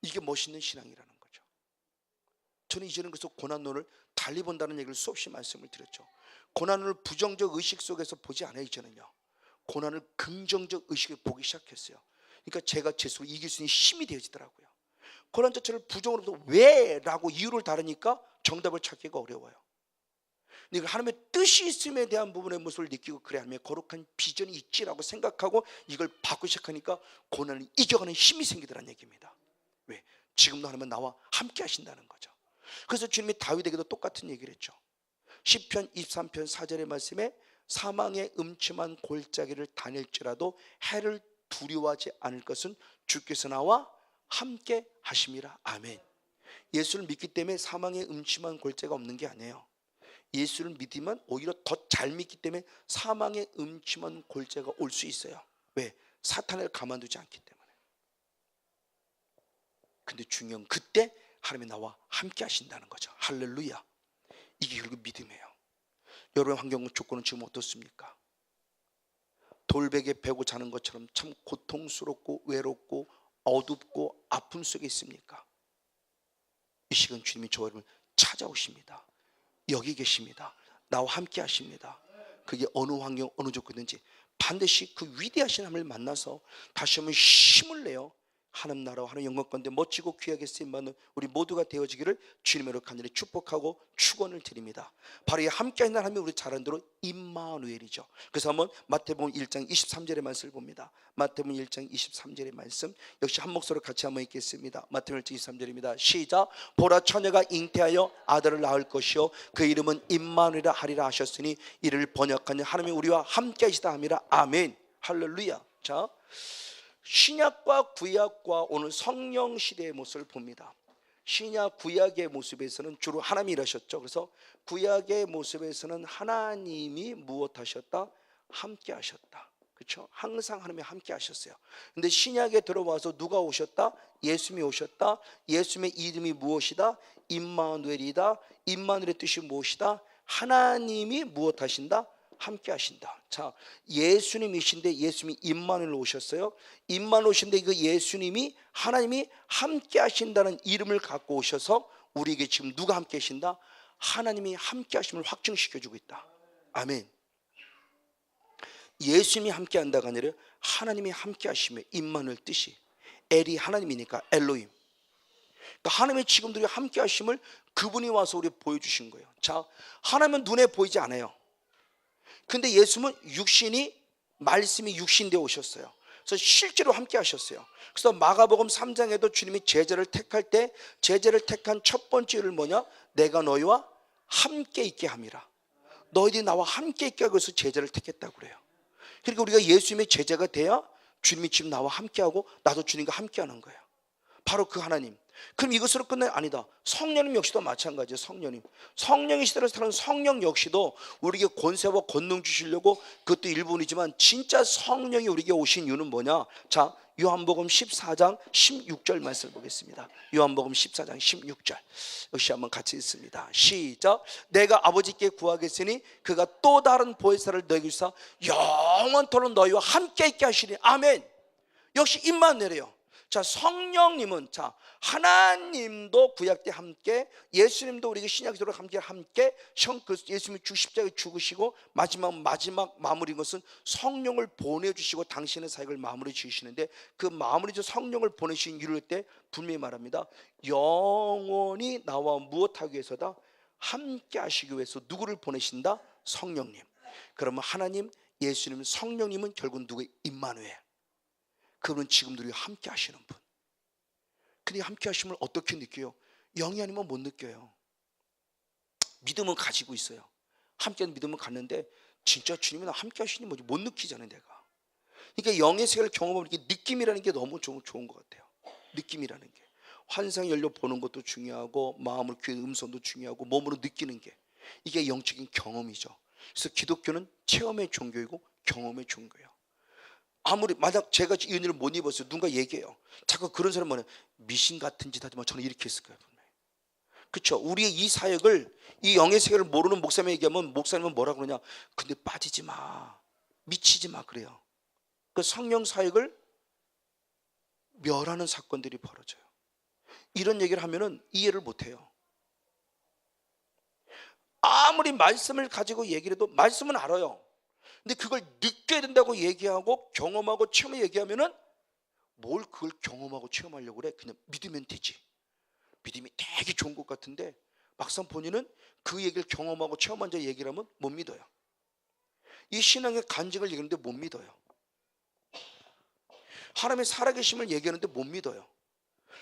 이게 멋있는 신앙이라는 거죠. 저는 이제는 그래서 고난론을 달리 본다는 얘기를 수없이 말씀을 드렸죠. 고난을 부정적 의식 속에서 보지 않아요. 이제는요, 고난을 긍정적 의식을 보기 시작했어요. 그러니까 제가 제 스스로 이길 수 있는 힘이 되어지더라고요. 고난 자체를 부정으로부터 왜? 라고 이유를 다루니까 정답을 찾기가 어려워요. 그러니까 하나님의 뜻이 있음에 대한 부분의 모습을 느끼고, 그래, 하나님의 거룩한 비전이 있지라고 생각하고 이걸 받고 시작하니까 고난을 이겨가는 힘이 생기더라는 얘기입니다. 왜? 지금도 하나님은 나와 함께 하신다는 거죠. 그래서 주님이 다윗에게도 똑같은 얘기를 했죠. 시편 23편 4절의 말씀에 사망의 음침한 골짜기를 다닐지라도 해를 두려워하지 않을 것은 주께서 나와 함께 하심이라. 아멘. 예수를 믿기 때문에 사망의 음침한 골짜기가 없는 게 아니에요. 예수를 믿으면 오히려 더 잘 믿기 때문에 사망의 음침한 골짜기가 올 수 있어요. 왜? 사탄을 가만두지 않기 때문에. 근데 중요한 그때 하나님이 나와 함께 하신다는 거죠. 할렐루야. 이게 결국 믿음이에요. 여러분의 환경 조건은 지금 어떻습니까? 돌베개 베고 자는 것처럼 참 고통스럽고 외롭고 어둡고 아픔 속에 있습니까? 이 시간 주님이 저 여러분을 찾아오십니다. 여기 계십니다. 나와 함께 하십니다. 그게 어느 환경 어느 조건이든지 반드시 그 위대하신 하나님을 만나서 다시 한번 힘을 내요. 하나님 나라와 하나님 영광 가운데 멋지고 귀하게 쓰임받는 우리 모두가 되어지기를 주님으로 간절히 축복하고 축원을 드립니다. 바로 이 함께하는 하나님이 우리 잘 아는 대로 임마누엘이죠. 그래서 한번 마태복음 1장 23절의 말씀을 봅니다. 마태복음 1장 23절의 말씀 역시 한 목소리로 같이 한번 읽겠습니다. 마태복음 1장 23절입니다. 시작. 보라, 처녀가 잉태하여 아들을 낳을 것이요 그 이름은 임마누엘이라 하리라 하셨으니 이를 번역하니 하나님이 우리와 함께하시다 함이라. 아멘. 할렐루야. 자, 신약과 구약과 오늘 성령 시대의 모습을 봅니다. 신약 구약의 모습에서는 주로 하나님이 일하셨죠. 그래서 구약의 모습에서는 하나님이 무엇하셨다? 함께 하셨다. 그렇죠? 항상 하나님이 함께 하셨어요. 근데 신약에 들어와서 누가 오셨다? 예수님이 오셨다. 예수님의 이름이 무엇이다? 임마누엘이다. 임마누엘의 뜻이 무엇이다? 하나님이 무엇하신다? 함께 하신다. 자, 예수님이신데 예수님이 임마누엘 오셨어요. 임마누엘 오신데 그 예수님이 하나님이 함께 하신다는 이름을 갖고 오셔서 우리에게 지금 누가 함께 하신다? 하나님이 함께 하심을 확증시켜 주고 있다. 아멘. 예수님이 함께 한다가 아니라 하나님이 함께 하심의 임마누엘 뜻이, 엘이 하나님이니까 엘로힘. 그러니까 하나님의 지금도 함께 하심을 그분이 와서 우리 보여주신 거예요. 자, 하나님은 눈에 보이지 않아요. 근데 예수님은 육신이, 말씀이 육신되어 오셨어요. 그래서 실제로 함께 하셨어요. 그래서 마가복음 3장에도 주님이 제자를 택할 때 제자를 택한 첫 번째 일을 뭐냐? 내가 너희와 함께 있게 함이라. 너희들이 나와 함께 있게 하기 위해서 제자를 택했다고 그래요. 그러니까 우리가 예수님의 제자가 돼야 주님이 지금 나와 함께하고 나도 주님과 함께하는 거예요. 바로 그 하나님. 그럼 이것으로 끝내? 아니다. 성령님 역시도 마찬가지예요. 성령의 시대를 사는 성령 역시도 우리에게 권세와 권능 주시려고, 그것도 일부분이지만 진짜 성령이 우리에게 오신 이유는 뭐냐? 자, 요한복음 14장 16절 말씀을 보겠습니다. 요한복음 14장 16절 역시 한번 같이 읽습니다. 시작. 내가 아버지께 구하겠으니 그가 또 다른 보혜사를 너희에게 주사 영원토록 너희와 함께 있게 하시니. 아멘. 역시 임마누엘이에요. 자, 성령님은, 자, 하나님도 구약 때 함께, 예수님도 우리에게 신약으로 함께 예수님이 십자가에 죽으시고 마지막 마무리인 것은 성령을 보내주시고 당신의 사역을 마무리 지으시는데, 그 마무리 성령을 보내신 이룰 때 분명히 말합니다. 영원히 나와 무엇하기 위해서다? 함께 하시기 위해서 누구를 보내신다? 성령님. 그러면 하나님 예수님, 성령님은 결국 누구의? 임마누엘. 그분은 지금도 우리와 함께 하시는 분. 근데 함께 하심을 어떻게 느껴요? 영이 아니면 못 느껴요. 믿음은 가지고 있어요. 함께하는 믿음은 갔는데 진짜 주님이 나 함께 하시니 뭐지? 못 느끼잖아요, 내가. 그러니까 영의 세계를 경험하는 게 느낌이라는 게 너무 좋은 것 같아요. 느낌이라는 게. 환상 열려 보는 것도 중요하고, 마음을 귀의 음성도 중요하고, 몸으로 느끼는 게, 이게 영적인 경험이죠. 그래서 기독교는 체험의 종교이고 경험의 종교예요. 아무리 만약 제가 이 은혜를 못 입었어요, 누군가 얘기해요. 자꾸 그런 사람 뭐냐, 미신 같은 짓 하지만 저는 이렇게 했을 거예요, 분명히. 그렇죠? 우리의 이 사역을, 이 영의 세계를 모르는 목사님에게 얘기하면 목사님은 뭐라 그러냐, 근데 빠지지 마, 미치지 마, 그래요. 그 성령 사역을 멸하는 사건들이 벌어져요. 이런 얘기를 하면은 이해를 못해요. 아무리 말씀을 가지고 얘기를 해도 말씀은 알아요. 근데 그걸 느껴야 된다고 얘기하고 경험하고 체험을 얘기하면은, 뭘 그걸 경험하고 체험하려고 그래? 그냥 믿으면 되지. 믿음이 되게 좋은 것 같은데 막상 본인은 그 얘기를 경험하고 체험한 자 얘기를 하면 못 믿어요. 이 신앙의 간증을 얘기하는데 못 믿어요. 하나님의 살아계심을 얘기하는데 못 믿어요.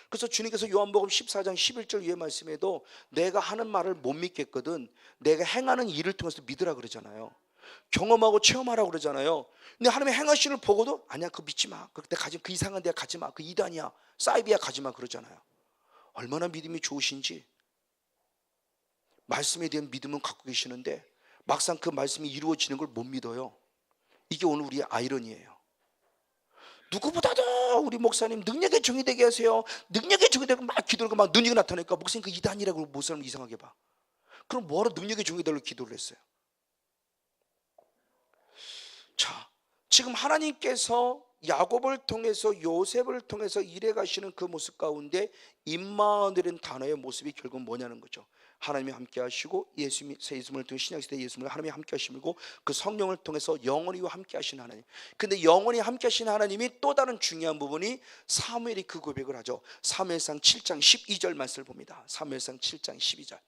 그래서 주님께서 요한복음 14장 11절 위에 말씀에도 내가 하는 말을 못 믿겠거든 내가 행하는 일을 통해서 믿으라 그러잖아요. 경험하고 체험하라고 그러잖아요. 근데 하나님의 행하시는 보고도 아니야, 그거 믿지 마, 그때 가지, 그 이상한 데 가지 마, 그 이단이야, 사이비야, 가지 마 그러잖아요. 얼마나 믿음이 좋으신지. 말씀에 대한 믿음은 갖고 계시는데 막상 그 말씀이 이루어지는 걸 못 믿어요. 이게 오늘 우리의 아이러니예요. 누구보다도 우리 목사님 능력의 종이 되게 하세요. 능력의 종이 되고 막 기도하고 막 능력이 나타나니까 목사님 그 이단이라고 목사님 이상하게 봐. 그럼 뭐하러 능력의 종이 되려고 기도를 했어요? 자, 지금 하나님께서 야곱을 통해서 요셉을 통해서 일해 가시는 그 모습 가운데 임마누엘이라는 단어의 모습이 결국 뭐냐는 거죠. 하나님이 함께 하시고 예수님을 통해 신약시대 예수님을 하나님이 함께 하시고 그 성령을 통해서 영원히 함께 하신 하나님. 근데 영원히 함께 하신 하나님이 또 다른 중요한 부분이 사무엘이 그 고백을 하죠. 사무엘상 7장 12절 말씀을 봅니다. 사무엘상 7장 12절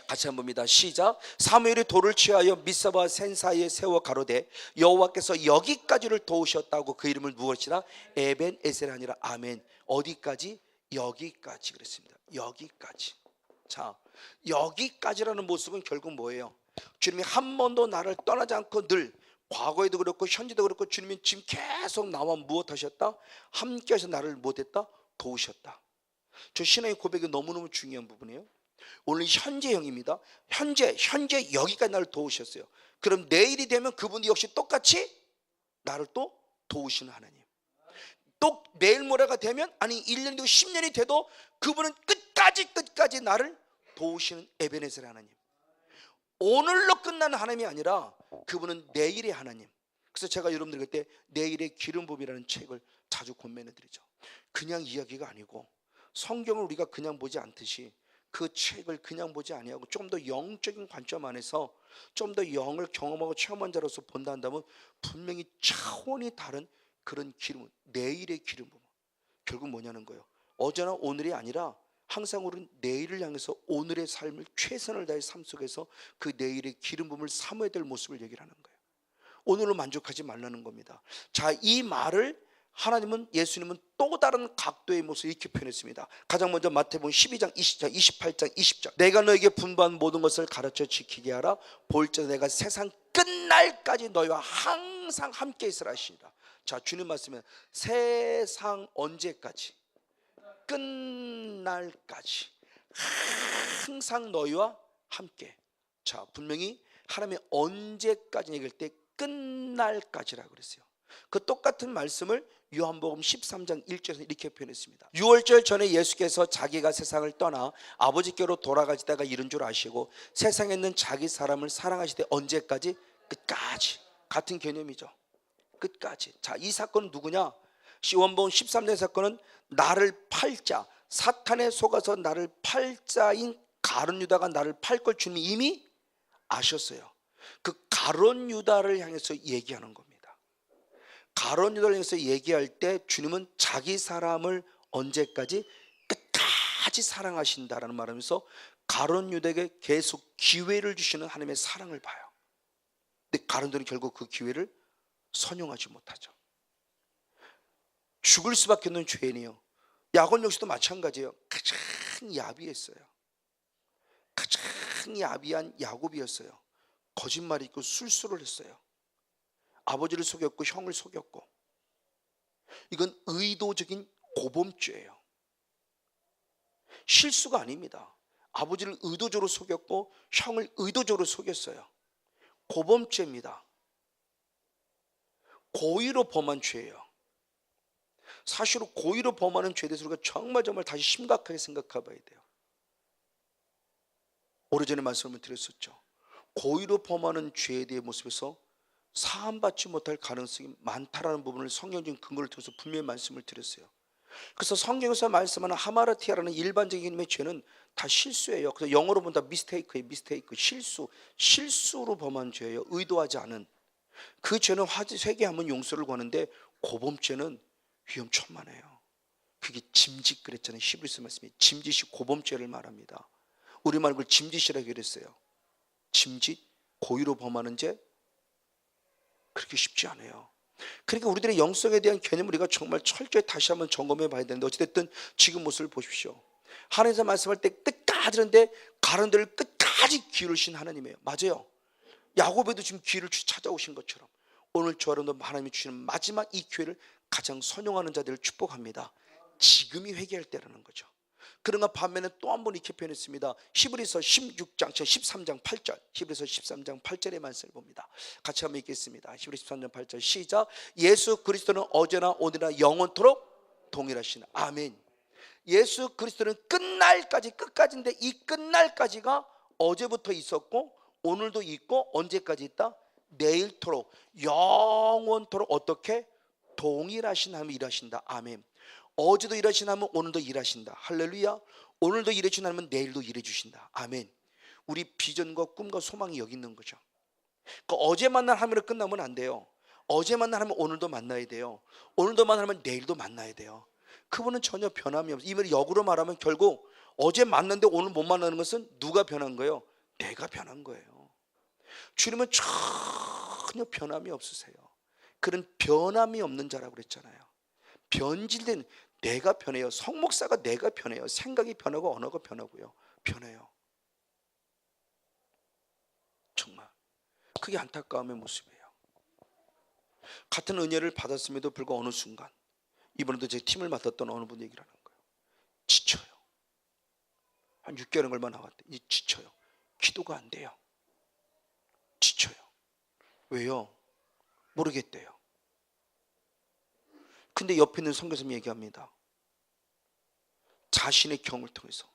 같이 한번 봅니다. 시작. 사무엘이 돌을 취하여 미사와 센 사이에 세워 가로되 여호와께서 여기까지를 도우셨다고 그 이름을 무엇이라 에벤에셀 하니라. 아멘. 어디까지? 여기까지 그랬습니다. 여기까지. 자, 여기까지라는 모습은 결국 뭐예요? 주님이 한 번도 나를 떠나지 않고 늘 과거에도 그렇고 현재도 그렇고 주님이 지금 계속 나와 무엇 하셨다? 함께 하셔서 나를 못했다? 도우셨다. 저 신앙의 고백이 너무너무 중요한 부분이에요. 오늘 현재형입니다. 현재 여기까지 나를 도우셨어요. 그럼 내일이 되면 그분이 역시 똑같이 나를 또 도우시는 하나님. 또 내일 모레가 되면, 아니 1년이 되고 10년이 돼도 그분은 끝까지 나를 도우시는 에베네셀 하나님. 오늘로 끝나는 하나님이 아니라 그분은 내일의 하나님. 그래서 제가 여러분들 그때 내일의 기름 부음이라는 책을 자주 권면해 드리죠. 그냥 이야기가 아니고 성경을 우리가 그냥 보지 않듯이 그 책을 그냥 보지 아니하고 좀 더 영적인 관점 안에서 좀 더 영을 경험하고 체험한 자로서 본다 한다면 분명히 차원이 다른 그런 기름, 내일의 기름 부음. 결국 뭐냐는 거예요. 어제나 오늘이 아니라 항상 우리는 내일을 향해서 오늘의 삶을 최선을 다해 삶 속에서 그 내일의 기름 부음을 삼아야 될 모습을 얘기를 하는 거예요. 오늘로 만족하지 말라는 겁니다. 자, 이 말을 하나님은, 예수님은 또 다른 각도의 모습을 이렇게 표현했습니다. 가장 먼저 마태복음 12장 20절 28장 20절 내가 너에게 분부한 모든 것을 가르쳐 지키게 하라. 볼지어다 내가 세상 끝날까지 너희와 항상 함께 있으라 하시니라. 자, 주님 말씀은 세상 언제까지? 끝날까지 항상 너희와 함께. 자, 분명히 하나님의 언제까지 얘기할 때 끝날까지라고 그랬어요. 그 똑같은 말씀을 요한복음 13장 1절에서 이렇게 표현했습니다. 6월절 전에 예수께서 자기가 세상을 떠나 아버지께로 돌아가시다가 이른 줄 아시고 세상에 있는 자기 사람을 사랑하시되 언제까지? 끝까지. 같은 개념이죠. 끝까지. 자, 이 사건은 누구냐? 요한복음 13장 사건은 나를 팔자, 사탄에 속아서 나를 팔자인 가룟 유다가 나를 팔 걸 주님이 이미 아셨어요. 그 가룟 유다를 향해서 얘기하는 겁니다. 가룟 유다를 향해서 얘기할 때 주님은 자기 사람을 언제까지? 끝까지 사랑하신다라는 말하면서 가룟 유다에게 계속 기회를 주시는 하나님의 사랑을 봐요. 근데 가론들은 결국 그 기회를 선용하지 못하죠. 죽을 수밖에 없는 죄인이요. 야곱 역시도 마찬가지예요. 가장 야비했어요. 가장 야비한 야곱이었어요. 거짓말이 있고 술수를 했어요. 아버지를 속였고 형을 속였고. 이건 의도적인 고범죄예요. 실수가 아닙니다. 아버지를 의도적으로 속였고 형을 의도적으로 속였어요. 고범죄입니다. 고의로 범한 죄예요. 사실은 고의로 범하는 죄에 대해서 우리가 정말 다시 심각하게 생각해 봐야 돼요. 오래전에 말씀을 드렸었죠. 고의로 범하는 죄에 대한 모습에서 사함받지 못할 가능성이 많다라는 부분을 성경적인 근거를 들어서 분명히 말씀을 드렸어요. 그래서 성경에서 말씀하는 하마르티아라는 일반적인 개념의 죄는 다 실수예요. 그래서 영어로 보면 다 미스테이크예요. 미스테이크, 실수로 범한 죄예요. 의도하지 않은. 그 죄는 회개하면 용서를 구하는데 고범죄는 위험천만해요. 그게 짐짓 그랬잖아요. 히브리서 말씀이 짐짓이 고범죄를 말합니다. 우리말 그걸 짐짓이라고 그랬어요. 짐짓, 고의로 범하는 죄, 그렇게 쉽지 않아요. 그러니까 우리들의 영성에 대한 개념을 우리가 정말 철저히 다시 한번 점검해 봐야 되는데, 어찌됐든 지금 모습을 보십시오. 하나님께서 말씀할 때 끝까지 하는데 가론들을 끝까지 기울이신 하나님이에요. 맞아요. 야곱에도 지금 기회를 찾아오신 것처럼 오늘 저와도 하나님이 주시는 마지막 이 기회를 가장 선용하는 자들을 축복합니다. 지금이 회개할 때라는 거죠. 그런가 반면에 또 한 번 이렇게 표현했습니다. 히브리서 16장 13장 8절, 히브리서 13장 8절의 말씀을 봅니다. 같이 한번 읽겠습니다. 히브리 13장 8절 시작. 예수 그리스도는 어제나 오늘이나 영원토록 동일하시나. 아멘. 예수 그리스도는 끝날까지, 끝까지인데 이 끝날까지가 어제부터 있었고 오늘도 있고 언제까지 있다? 내일토록, 영원토록 어떻게? 동일하신 하나님이 일하신다. 아멘. 어제도 일하신 하나님은 오늘도 일하신다. 할렐루야. 오늘도 일해주신 하나님은 내일도 일해주신다. 아멘. 우리 비전과 꿈과 소망이 여기 있는 거죠. 그러니까 어제 만난 하나님으로 끝나면 안 돼요. 어제 만난 하나님은 오늘도 만나야 돼요. 오늘도 만나면 내일도 만나야 돼요. 그분은 전혀 변함이 없어요. 이 말을 역으로 말하면 결국 어제 만났는데 오늘 못 만나는 것은 누가 변한 거예요? 내가 변한 거예요. 주님은 전혀 변함이 없으세요. 그런 변함이 없는 자라고 그랬잖아요. 변질된, 내가 변해요. 성목사가 내가 변해요. 생각이 변하고 언어가 변하고요. 변해요. 정말 그게 안타까움의 모습이에요. 같은 은혜를 받았음에도 불구하고 어느 순간, 이번에도 제 팀을 맡았던 어느 분 얘기를 하는 거예요. 지쳐요. 한 6개월 얼마 나왔대. 이제 지쳐요. 기도가 안 돼요. 지쳐요. 왜요? 모르겠대요. 근데 옆에 있는 선교사님이 얘기합니다. 자신의 경험을 통해서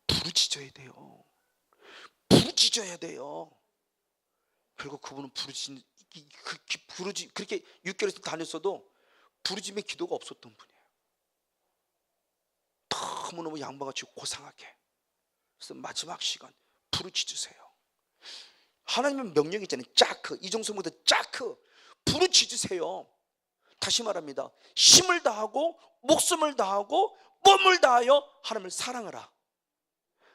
부르짖어야 돼요. 부르짖어야 돼요. 결국 그분은 그렇게 6개월에서 다녔어도 부르짖음의 기도가 없었던 분이에요. 너무너무 양반같이 고상하게. 그래서 마지막 시간 부르짖으세요. 하나님의 명령이 있잖아요. 짜크, 이종성보다 짜크, 부르짖으세요. 다시 말합니다. 힘을 다하고 목숨을 다하고 몸을 다하여 하나님을 사랑하라.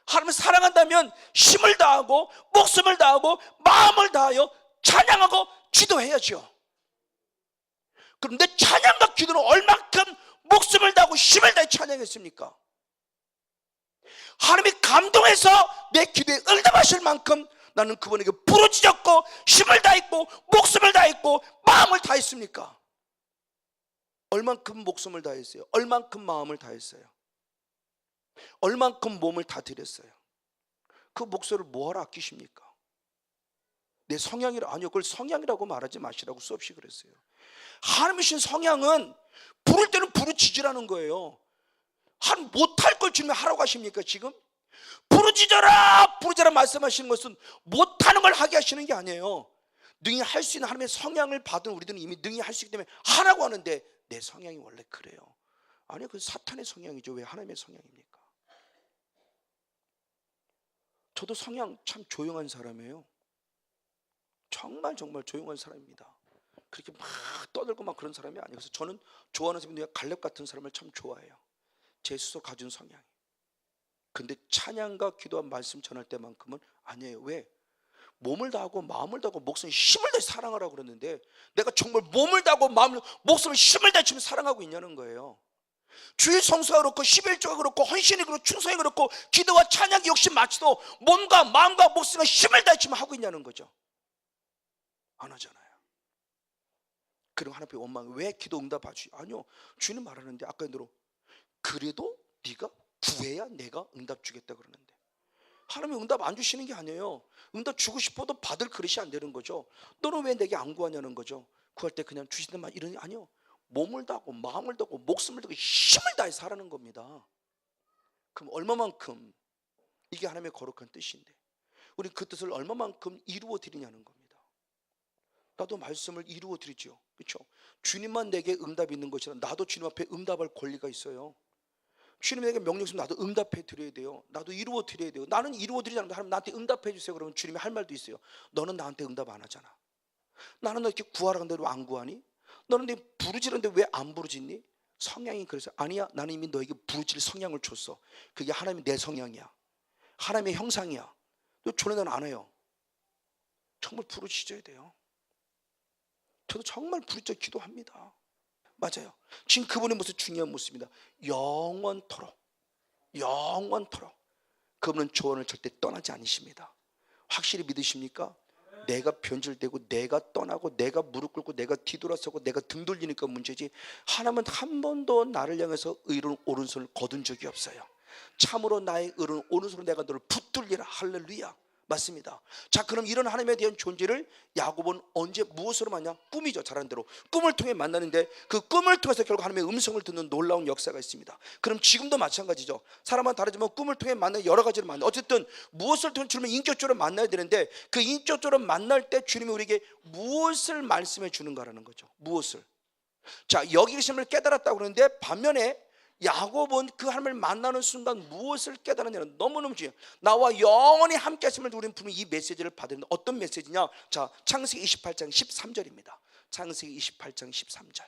하나님을 사랑한다면 힘을 다하고 목숨을 다하고 마음을 다하여 찬양하고 기도해야죠. 그런데 찬양과 기도는 얼만큼 목숨을 다하고 힘을 다해 찬양했습니까? 하나님이 감동해서 내 기도에 응답하실 만큼 나는 그분에게 부르짖었고 힘을 다했고 목숨을 다했고 마음을 다했습니까? 얼만큼 목숨을 다했어요? 얼만큼 마음을 다했어요? 얼만큼 몸을 다 드렸어요? 그 목소리를 뭐하러 아끼십니까? 내 성향이라, 아니요, 그걸 성향이라고 말하지 마시라고 수없이 그랬어요. 하나님이 주신 성향은 부를 때는 부르짖으라는 거예요. 못할 걸 주님이 하라고 하십니까? 지금 부르짖어라 부르짖어라 말씀하시는 것은 못하는 걸 하게 하시는 게 아니에요. 능히 할 수 있는 하나님의 성향을 받은 우리들은 이미 능히 할 수 있기 때문에 하라고 하는데, 내 성향이 원래 그래요. 아니요, 그 사탄의 성향이죠. 왜 하나님의 성향입니까? 저도 성향 참 조용한 사람이에요. 정말 조용한 사람입니다. 그렇게 막 떠들고 막 그런 사람이 아니에요. 그래서 저는 좋아하는 사람이 갈렙 같은 사람을 참 좋아해요. 제 스스로 가진 성향이. 근데 찬양과 기도와 말씀 전할 때만큼은 아니에요. 왜? 몸을 다하고 마음을 다하고 목숨 힘을 다해 사랑하라고 그랬는데 내가 정말 몸을 다하고 마음을 목숨을 힘을 다해 지금 사랑하고 있냐는 거예요. 주일 성수가 그렇고 11조가 그렇고 헌신이 그렇고 충성이 그렇고 기도와 찬양이 역시 마치도 몸과 마음과 목숨과 힘을 다해 지금 하고 있냐는 거죠. 안 하잖아요. 그리고 하나님의 원망, 왜 기도 응답 받으시? 아니요, 주님 말하는데 아까 대로 그래도 네가 구해야 내가 응답 주겠다 그러는데 하나님이 응답 안 주시는 게 아니에요. 응답 주고 싶어도 받을 그릇이 안 되는 거죠. 너는 왜 내게 안 구하냐는 거죠. 구할 때 그냥 주시는 말 이러니 아니요, 몸을 다하고 마음을 다하고 목숨을 다하고 힘을 다해 살아는 겁니다. 그럼 얼마만큼, 이게 하나님의 거룩한 뜻인데 우리 그 뜻을 얼마만큼 이루어 드리냐는 겁니다. 나도 말씀을 이루어 드리죠. 그렇죠? 주님만 내게 응답이 있는 것처럼 나도 주님 앞에 응답할 권리가 있어요. 주님에게 명령 있으면 나도 응답해 드려야 돼요. 나도 이루어 드려야 돼요. 나는 이루어 드리지 않는데 하나님 나한테 응답해 주세요. 그러면 주님이 할 말도 있어요. 너는 나한테 응답 안 하잖아. 나는 너 이렇게 구하라는데 왜 안 구하니? 너는 내 부르짖는데 왜 안 부르짖니? 성향이 그래서 아니야, 나는 이미 너에게 부르짖을 성향을 줬어. 그게 하나님이 내 성향이야. 하나님의 형상이야. 너 전에는 안 해요. 정말 부르짖어야 돼요. 저도 정말 부르짖어 기도합니다. 맞아요. 지금 그분의 모습 중요한 모습입니다. 영원토록 그분은 조언을 절대 떠나지 않으십니다. 확실히 믿으십니까? 내가 변질되고 내가 떠나고 내가 무릎 꿇고 내가 뒤돌아서고 내가 등 돌리니까 문제지 하나님은 한 번도 나를 향해서 의로운 오른손을 거둔 적이 없어요. 참으로 나의 의로운 오른손으로 내가 너를 붙들리라. 할렐루야. 맞습니다. 자, 그럼 이런 하나님에 대한 존재를 야곱은 언제 무엇으로 만나? 꿈이죠. 잘하는 대로 꿈을 통해 만나는데 그 꿈을 통해서 결국 하나님의 음성을 듣는 놀라운 역사가 있습니다. 그럼 지금도 마찬가지죠. 사람은 다르지만 꿈을 통해 만나 여러 가지를 만나. 어쨌든 무엇을 통해 주님을 인격적으로 만나야 되는데 그 인격적으로 만날 때 주님이 우리에게 무엇을 말씀해 주는가라는 거죠. 무엇을. 자, 여기 계심을 깨달았다고 그러는데 반면에 야곱은 그 하나님을 만나는 순간 무엇을 깨달았냐는 너무너무 중요해요. 나와 영원히 함께 하심을 우리는 분명히 이 메시지를 받았는데 어떤 메시지냐? 자, 창세기 28장 13절입니다. 창세기 28장 13절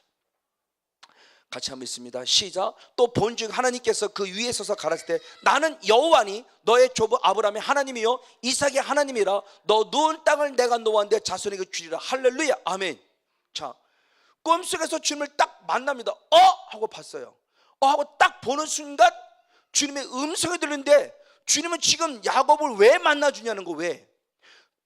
같이 한번 있습니다. 시작. 또 본즉 하나님께서 그 위에 서서 가라사대 때 나는 여호와니 너의 조부 아브라함의 하나님이요 이삭의 하나님이라. 너 누운 땅을 내가 노하는데 자손에게 주리라. 할렐루야. 아멘. 자, 꿈속에서 주님을 딱 만납니다. 하고 봤어요. 하고 딱 보는 순간 주님의 음성이 들리는데 주님은 지금 야곱을 왜 만나주냐는 거. 왜?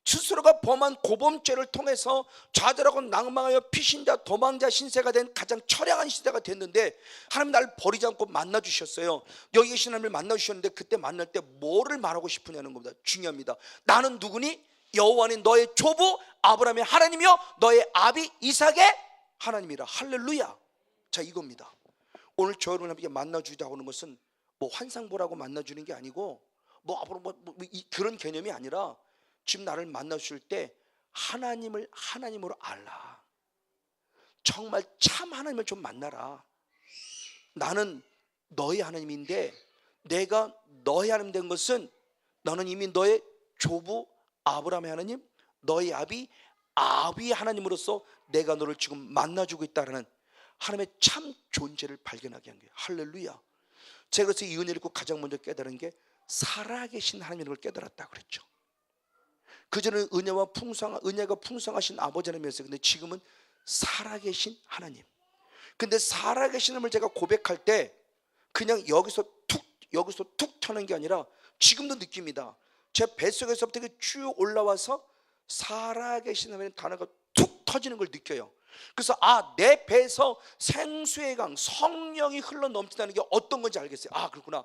스스로가 범한 고범죄를 통해서 좌절하고 낭망하여 피신자 도망자 신세가 된 가장 처량한 시대가 됐는데 하나님 나를 버리지 않고 만나주셨어요. 여기 계신 하나님을 만나주셨는데 그때 만날 때 뭐를 말하고 싶으냐는 겁니다. 중요합니다. 나는 누구니? 여호와는 너의 조부 아브라함의 하나님이요 너의 아비 이삭의 하나님이라. 할렐루야. 자, 이겁니다. 오늘 저 여러분에게 만나주자고 하는 것은 뭐 환상 보라고 만나주는 게 아니고 뭐 앞으로 그런 개념이 아니라 지금 나를 만나줄 때 하나님을 하나님으로 알라. 정말 참 하나님을 좀 만나라. 나는 너의 하나님인데 내가 너의 하나님 된 것은 너는 이미 너의 조부 아브라함의 하나님 너의 아비 하나님으로서 내가 너를 지금 만나주고 있다는 하나님의 참 존재를 발견하게 한 거예요. 할렐루야. 제가 그래서 이 은혜를 읽고 가장 먼저 깨달은 게 살아계신 하나님인 걸 깨달았다 그랬죠. 그전에는 은혜가 풍성하신 아버지 하나님이었어요. 근데 지금은 살아계신 하나님. 근데 살아계신 하나님을 제가 고백할 때 그냥 여기서 툭 튀는 게 아니라 지금도 느낍니다. 제 뱃속에서부터 쭉 올라와서 살아계신 하나님의 단어가 툭 터지는 걸 느껴요. 그래서 내 배에서 생수의 강 성령이 흘러 넘친다는 게 어떤 건지 알겠어요. 그렇구나.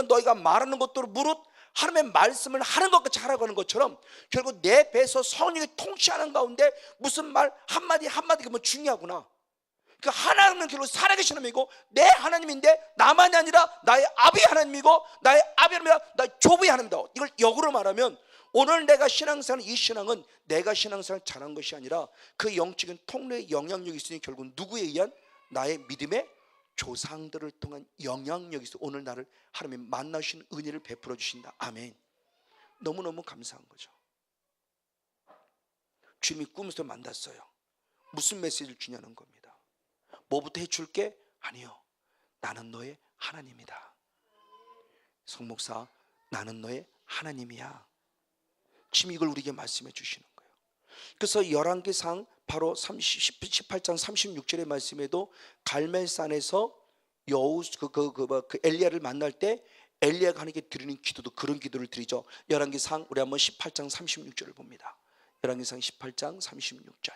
너희가 말하는 것도 무릇 하나님의 말씀을 하는 것같이 하라고 하는 것처럼 결국 내 배에서 성령이 통치하는 가운데 무슨 말 한마디가 뭐 중요하구나. 그러니까 하나님은 결국 살아계신 하나님이고 내 하나님인데 나만이 아니라 나의 아비 하나님이고 나의 아비 하나님이라 나의 조부의 하나님이다. 이걸 역으로 말하면 오늘 내가 신앙생활 이 신앙은 내가 신앙생활 잘한 것이 아니라 그 영적인 통로의 영향력이 있으니 결국 누구에 의한 나의 믿음의 조상들을 통한 영향력이 있어 오늘 나를 하나님 만나신 은혜를 베풀어 주신다. 아멘. 너무너무 감사한 거죠. 주님이 꿈에서 만났어요. 무슨 메시지를 주냐는 겁니다. 뭐부터 해줄게? 아니요. 나는 너의 하나님이다. 성목사, 나는 너의 하나님이야. 지금 이걸 우리에게 말씀해 주시는 거예요. 그래서 열왕기상 바로 18장 36절의 말씀에도 갈멜산에서 그 엘리야를 만날 때 엘리야가 하나님께 드리는 기도도 그런 기도를 드리죠. 열왕기상 우리 한번 18장 36절을 봅니다. 열왕기상 18장 36절.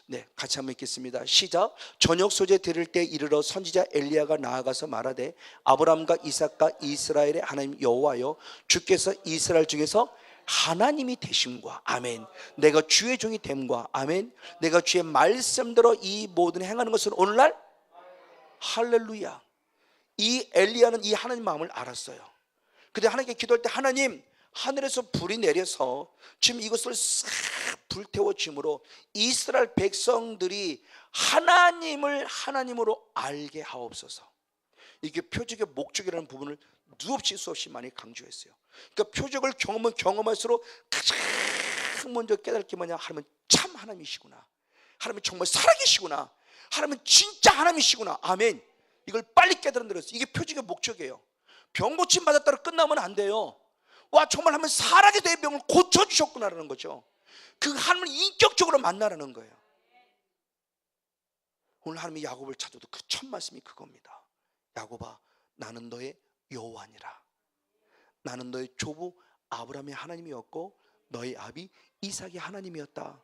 네, 같이 한번 읽겠습니다. 시작. 저녁 소재 드릴 때 이르러 선지자 엘리야가 나아가서 말하되 아브라함과 이삭과 이스라엘의 하나님 여호와여, 주께서 이스라엘 중에서 하나님이 되심과 아멘, 내가 주의 종이 됨과 아멘, 내가 주의 말씀대로 이 모든 행하는 것은 오늘날 할렐루야. 이 엘리야는 이 하나님 마음을 알았어요. 근데 하나님께 기도할 때 하나님, 하늘에서 불이 내려서 지금 이것을 싹 불태워짐으로 이스라엘 백성들이 하나님을 하나님으로 알게 하옵소서. 이게 표적의 목적이라는 부분을 수없이 많이 강조했어요. 그러니까 표적을 경험할수록 가장 먼저 깨달을 게 뭐냐, 하나님은 참 하나님이시구나, 하나님은 정말 살아계시구나, 하나님은 진짜 하나님이시구나, 아멘. 이걸 빨리 깨달아들었어요. 이게 표적의 목적이에요. 병 고침 받았다고 끝나면 안 돼요. 와, 정말 하면 살아게 된 병을 고쳐주셨구나라는 거죠. 그 하나님을 인격적으로 만나라는 거예요. 오늘 하나님이 야곱을 찾아도 그 첫 말씀이 그겁니다. 야곱아, 나는 너의 여호와니라. 나는 너의 조부 아브라함의 하나님이었고 너의 아비 이삭의 하나님이었다.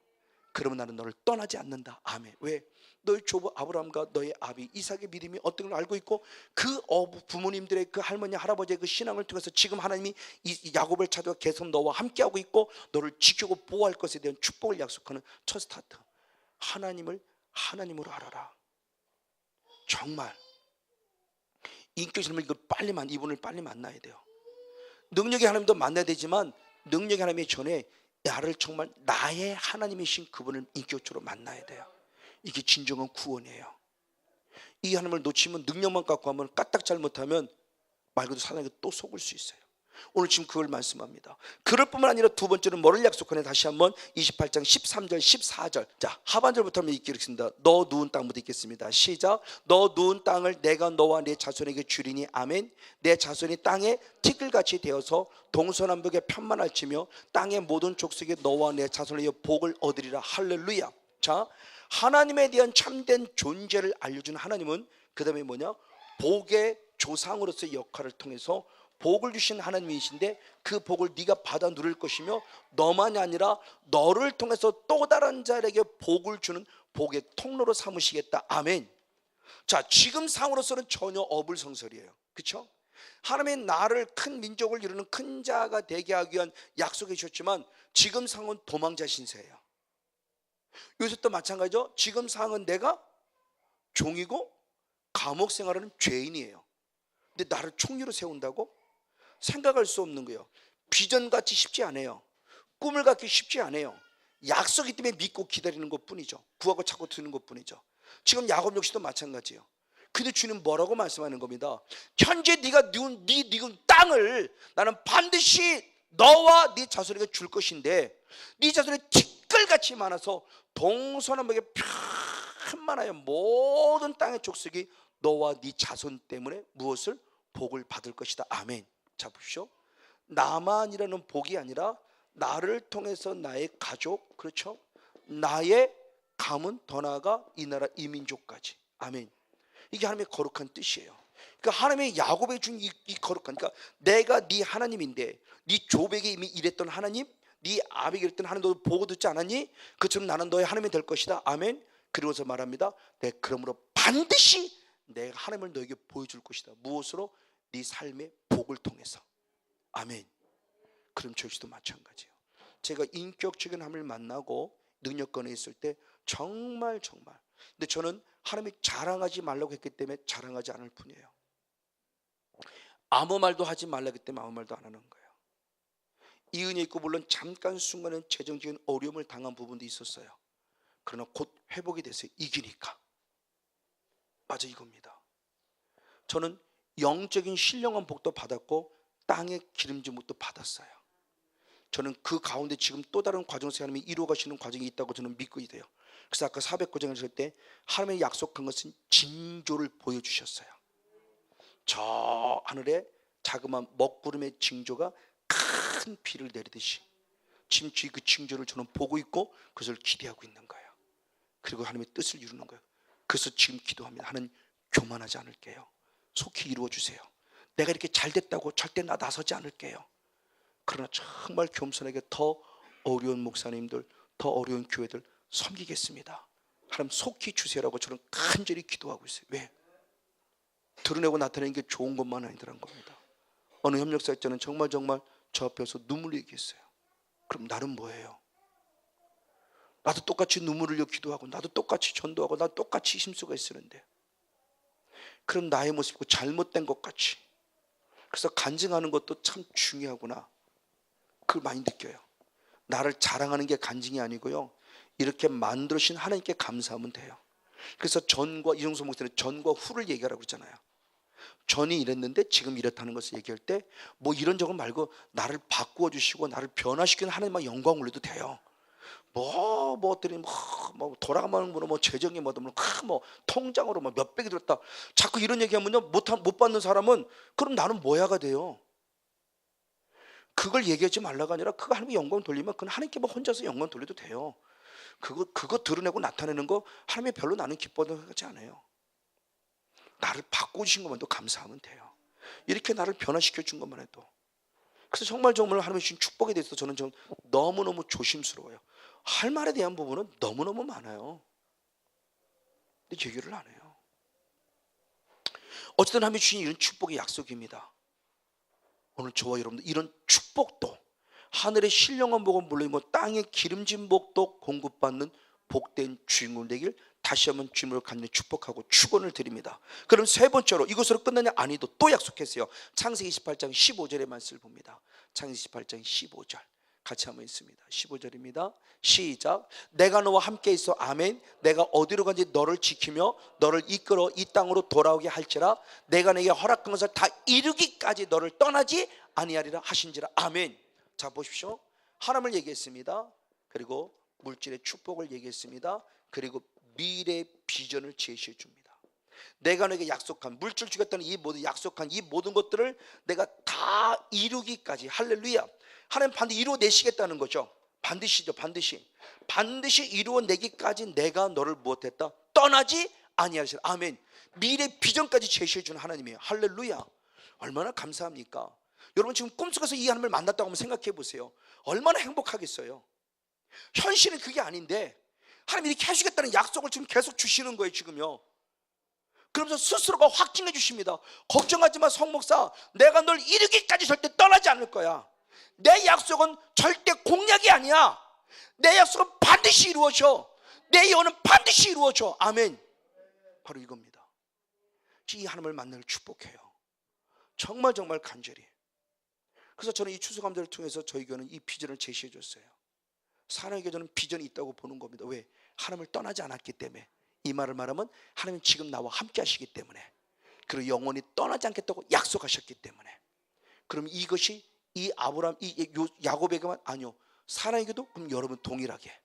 그러면 나는 너를 떠나지 않는다. 아멘. 왜? 너의 조부 아브라함과 너의 아비 이삭의 믿음이 어떤 걸 알고 있고 그 부모님들의 그 할머니 할아버지의 그 신앙을 통해서 지금 하나님이 이 야곱을 찾아 계속 너와 함께하고 있고 너를 지키고 보호할 것에 대한 축복을 약속하는 첫 스타트. 하나님을 하나님으로 알아라. 정말 인격적으로 이분을 빨리 만나야 돼요. 능력의 하나님도 만나야 되지만 능력의 하나님이 전에 나를 정말 나의 하나님이신 그분을 인격적으로 만나야 돼요. 이게 진정한 구원이에요. 이 하나님을 놓치면, 능력만 갖고 하면, 까딱 잘못하면 말 그대로 사단에게 또 속을 수 있어요. 오늘 지금 그걸 말씀합니다. 그럴 뿐만 아니라 두 번째는 뭐를 약속하냐. 다시 한번 28장 13절 14절. 자, 하반절부터 한번 읽겠습니다. 너 누운 땅부터 읽겠습니다. 시작. 너 누운 땅을 내가 너와 내 자손에게 주리니 아멘. 내 자손이 땅에 티끌같이 되어서 동서남북에 편만할지며 땅의 모든 족속에 너와 내 자손에게 복을 얻으리라. 할렐루야. 자, 하나님에 대한 참된 존재를 알려주는 하나님은 그 다음에 뭐냐, 복의 조상으로서의 역할을 통해서 복을 주신 하나님이신데 그 복을 네가 받아 누릴 것이며 너만이 아니라 너를 통해서 또 다른 자에게 복을 주는 복의 통로로 삼으시겠다. 아멘. 자, 지금 상으로서는 전혀 어불성설이에요. 그렇죠? 하나님의 나를 큰 민족을 이루는 큰 자가 되게 하기 위한 약속해 주셨지만 지금 상은 도망자 신세예요. 요새도 마찬가지죠. 지금 상은 내가 종이고 감옥 생활하는 죄인이에요. 근데 나를 총리로 세운다고? 생각할 수 없는 거예요. 비전 같이 쉽지 않아요. 꿈을 갖기 쉽지 않아요. 약속이 때문에 믿고 기다리는 것 뿐이죠. 구하고 찾고 드는 것 뿐이죠. 지금 야곱 역시도 마찬가지예요. 근데 주님 뭐라고 말씀하는 겁니다. 현재 네가 네 땅을 나는 반드시 너와 네 자손에게 줄 것인데 네 자손이 티끌같이 많아서 동서남북에 편만하여 모든 땅의 족속이 너와 네 자손 때문에 무엇을? 복을 받을 것이다. 아멘. 자, 보십시오. 나만이라는 복이 아니라 나를 통해서 나의 가족, 그렇죠? 나의 가문, 더 나아가 이 나라 이민족까지. 아멘. 이게 하나님의 거룩한 뜻이에요. 그러니까 하나님의 야곱에 준 이 거룩한, 그러니까 내가 네 하나님인데 네 조백에 이미 일했던 하나님, 네 아비에게 일했던 하나님, 너 보고 듣지 않았니? 그처럼 나는 너의 하나님이 될 것이다. 아멘. 그러고서 말합니다. 내 그러므로 반드시 내가 하나님을 너에게 보여줄 것이다. 무엇으로? 네 삶의 복을 통해서. 아멘. 그럼 저희도 마찬가지예요. 제가 인격적인 하나님을 만나고 능력권에 있을 때 정말 근데 저는 하나님이 자랑하지 말라고 했기 때문에 자랑하지 않을 뿐이에요. 아무 말도 하지 말라기 때문에 아무 말도 안 하는 거예요. 이 은혜 있고 물론 잠깐 순간은 재정적인 어려움을 당한 부분도 있었어요. 그러나 곧 회복이 돼서 이기니까. 맞아, 이겁니다. 저는 영적인 신령한 복도 받았고 땅의 기름진 복도 받았어요. 저는 그 가운데 지금 또 다른 과정에서 하나님이 이루어 가시는 과정이 있다고 저는 믿고 있어요. 그래서 아까 400고장을 할 때 하나님이 약속한 것은 징조를 보여주셨어요. 저 하늘에 자그마한 먹구름의 징조가 큰 비를 내리듯이 지금 주의 그 징조를 저는 보고 있고 그것을 기대하고 있는 거예요. 그리고 하나님의 뜻을 이루는 거예요. 그래서 지금 기도합니다. 하나님, 교만하지 않을게요. 속히 이루어 주세요. 내가 이렇게 잘 됐다고 절대 나서지 않을게요. 그러나 정말 겸손하게 더 어려운 목사님들, 더 어려운 교회들 섬기겠습니다. 하나님, 속히 주세요라고 저는 간절히 기도하고 있어요. 왜? 드러내고 나타내는 게 좋은 것만 아니더란 겁니다. 어느 협력사역자는 정말 저 앞에서 눈물 얘기했어요. 그럼 나는 뭐예요? 나도 똑같이 눈물 흘려 기도하고, 나도 똑같이 전도하고, 나도 똑같이 힘쓰고 있으는데, 그럼 나의 모습이 잘못된 것 같이. 그래서 간증하는 것도 참 중요하구나, 그걸 많이 느껴요. 나를 자랑하는 게 간증이 아니고요, 이렇게 만들어주신 하나님께 감사하면 돼요. 그래서 전과, 이종수 목사는 전과 후를 얘기하라고 그러잖아요. 전이 이랬는데 지금 이렇다는 것을 얘기할 때 뭐 이런저런 말고 나를 바꾸어 주시고 나를 변화시키는 하나님만 영광 올려도 돼요. 어들이 뭐 돌아가는 거는 뭐 재정이 뭐 통장으로 뭐 몇백이 들었다, 자꾸 이런 얘기하면요, 못 받는 사람은 그럼 나는 뭐야가 돼요. 그걸 얘기하지 말라가 아니라 그거 하나님께 영광 돌리면 그건 하나님께만 혼자서 영광 돌려도 돼요. 그거 드러내고 나타내는 거 하나님이 별로 나는 기뻐하지 않아요. 나를 바꿔주신 것만 해도 감사하면 돼요. 이렇게 나를 변화시켜 준 것만 해도. 그래서 정말 하나님의 주신 축복에 대해서 저는 너무너무 조심스러워요. 할 말에 대한 부분은 너무너무 많아요. 근데 얘기를 안 해요. 어쨌든 하나님이 주신 이런 축복의 약속입니다. 오늘 저와 여러분들 이런 축복도, 하늘의 신령한 복은 물론 뭐 땅의 기름진 복도 공급받는 복된 주인공 되길 다시 한번 주님을 간절히 축복하고 축원을 드립니다. 그럼 세 번째로, 이것으로 끝나냐? 아니도 또 약속했어요. 창세기 28장 15절의 말씀을 봅니다. 창세기 28장 15절 같이 한번 있습니다. 15절입니다. 시작. 내가 너와 함께 있어. 아멘. 내가 어디로 간지 너를 지키며 너를 이끌어 이 땅으로 돌아오게 할지라. 내가 내게 허락한 것을 다 이루기까지 너를 떠나지 아니하리라 하신지라. 아멘. 자, 보십시오. 하나님을 얘기했습니다. 그리고 물질의 축복을 얘기했습니다. 그리고 미래 비전을 제시해 줍니다. 내가 너에게 약속한, 물질 주겠다는 이 모든 약속한 이 모든 것들을 내가 다 이루기까지, 할렐루야, 하나님 반드시 이루어내시겠다는 거죠. 반드시죠. 반드시 이루어내기까지 내가 너를 무엇했다? 떠나지 아니하시라. 아멘. 미래 비전까지 제시해 주는 하나님이에요. 할렐루야. 얼마나 감사합니까? 여러분 지금 꿈속에서 이 하나님을 만났다고 한번 생각해 보세요. 얼마나 행복하겠어요. 현실은 그게 아닌데 하나님이 이렇게 해주겠다는 약속을 지금 계속 주시는 거예요. 지금요. 그러면서 스스로가 확증해 주십니다. 걱정하지 마 성목사, 내가 널 이루기까지 절대 떠나지 않을 거야. 내 약속은 절대 공약이 아니야. 내 약속은 반드시 이루어져. 내 예언은 반드시 이루어져. 아멘. 바로 이겁니다. 이 하나님을 만나를 축복해요. 정말 간절히. 그래서 저는 이 추수감사를 통해서 저희 교회는 이 비전을 제시해 줬어요. 사람에게 저는 비전이 있다고 보는 겁니다. 왜? 하나님을 떠나지 않았기 때문에. 이 말을 말하면 하나님은 지금 나와 함께 하시기 때문에, 그리고 영원히 떠나지 않겠다고 약속하셨기 때문에. 그럼 이것이 이 아브라함, 이 야곱에게만 아니요, 사랑에게도 그럼 여러분 동일하게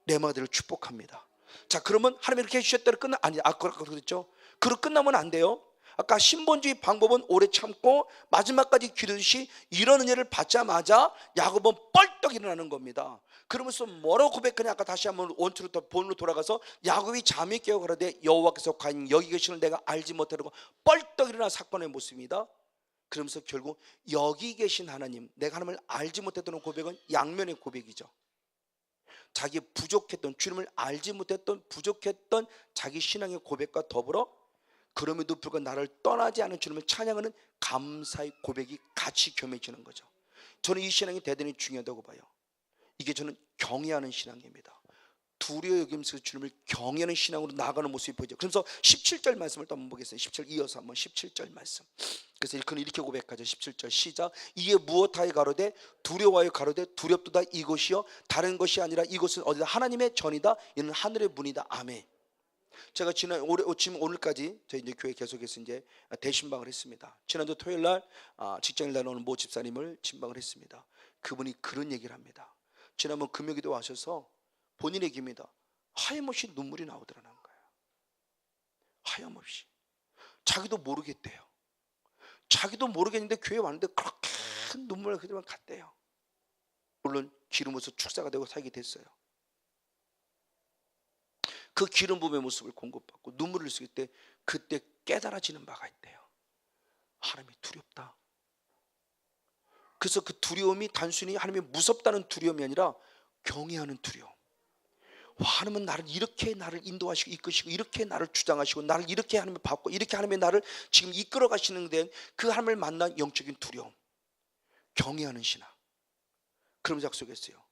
레마들을 축복합니다. 자, 그러면 하나님이 이렇게 해주셨다고 끝나? 아니, 그렇죠. 그리고 끝나면 안 돼요. 아까 신본주의 방법은 오래 참고 마지막까지 기르듯이 이런 은혜를 받자마자 야곱은 뻘떡 일어나는 겁니다. 그러면서 뭐라고 고백하냐? 아까 다시 한번 원투로 본으로 돌아가서 야곱이 잠이 깨어 가로되 여호와께서 과연 여기 계시는 내가 알지 못하고 뻘떡 일어난 사건의 모습입니다. 그러면서 결국 여기 계신 하나님, 내가 하나님을 알지 못했던 고백은 양면의 고백이죠. 자기 부족했던, 주님을 알지 못했던 부족했던 자기 신앙의 고백과 더불어 그럼에도 불구하고 나를 떠나지 않은 주님을 찬양하는 감사의 고백이 같이 겸해지는 거죠. 저는 이 신앙이 대단히 중요하다고 봐요. 이게 저는 경외하는 신앙입니다. 두려워 여기면서 주님을 경외하는 신앙으로 나아가는 모습이 보이죠. 그래서 17절 말씀을 또 한번 보겠습니다. 17 이어서 한번 17절 말씀. 그래서 그는 이렇게 고백하죠. 17절 시작. 이에 무엇하여 가로되 두려워하여 가로되 두렵도다 이것이요 다른 것이 아니라 이것은 어디다? 하나님의 전이다. 이는 하늘의 문이다. 아멘. 제가 지금 오늘까지 저희 이제 교회 계속해서 이제 대신방을 했습니다. 지난주 토요일 날 직장일 날 오는 모 집사님을 친방을 했습니다. 그분이 그런 얘기를 합니다. 지난번 금요기도 와셔서 본인의 얘기입니다. 하염없이 눈물이 나오더라는 거예요. 하염없이. 자기도 모르겠대요. 자기도 모르겠는데 교회 왔는데 그렇게 눈물을 흘리면 갔대요. 물론 기름 부어서 축사가 되고 살게 됐어요. 그 기름 부음의 모습을 공급받고 눈물을 흘릴 때 그때 깨달아지는 바가 있대요. 하나님이 두렵다. 그래서 그 두려움이 단순히 하나님이 무섭다는 두려움이 아니라 경외하는 두려움. 와, 하나님은 나를 이렇게 나를 인도하시고 이끄시고 이렇게 나를 주장하시고 나를 이렇게 하나님을 받고 이렇게 하나님의 나를 지금 이끌어 가시는 데는 그 하나님을 만난 영적인 두려움, 경외하는 신앙. 그러면서 약속했어요.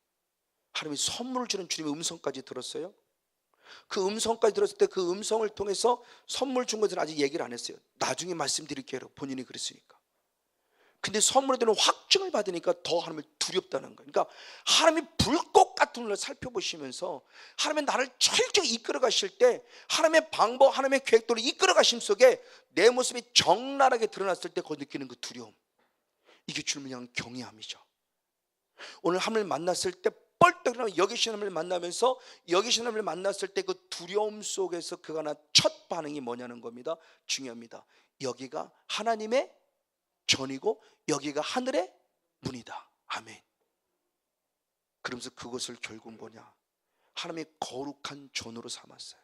하나님이 선물을 주는 주님의 음성까지 들었어요. 그 음성까지 들었을 때 그 음성을 통해서 선물 준 것은 아직 얘기를 안 했어요. 나중에 말씀드릴게요. 본인이 그랬으니까. 근데 선물에 대한 확증을 받으니까 더 하나님을 두렵다는 거예요. 그러니까 하나님이 불꽃 같은 걸 살펴보시면서 하나님의 나를 철저히 이끌어 가실 때 하나님의 방법, 하나님의 계획대로 이끌어 가심 속에 내 모습이 적나라하게 드러났을 때 거기 느끼는 그 두려움, 이게 주님을 향한 경외함이죠. 오늘 하나님을 만났을 때 뻘떡 일어나면 여기 계신 하나님을 만나면서 여기 계신 하나님을 만났을 때 그 두려움 속에서 그가 나 첫 반응이 뭐냐는 겁니다. 중요합니다. 여기가 하나님의 전이고 여기가 하늘의 문이다. 아멘. 그러면서 그것을 결국 뭐냐, 하나님의 거룩한 전으로 삼았어요.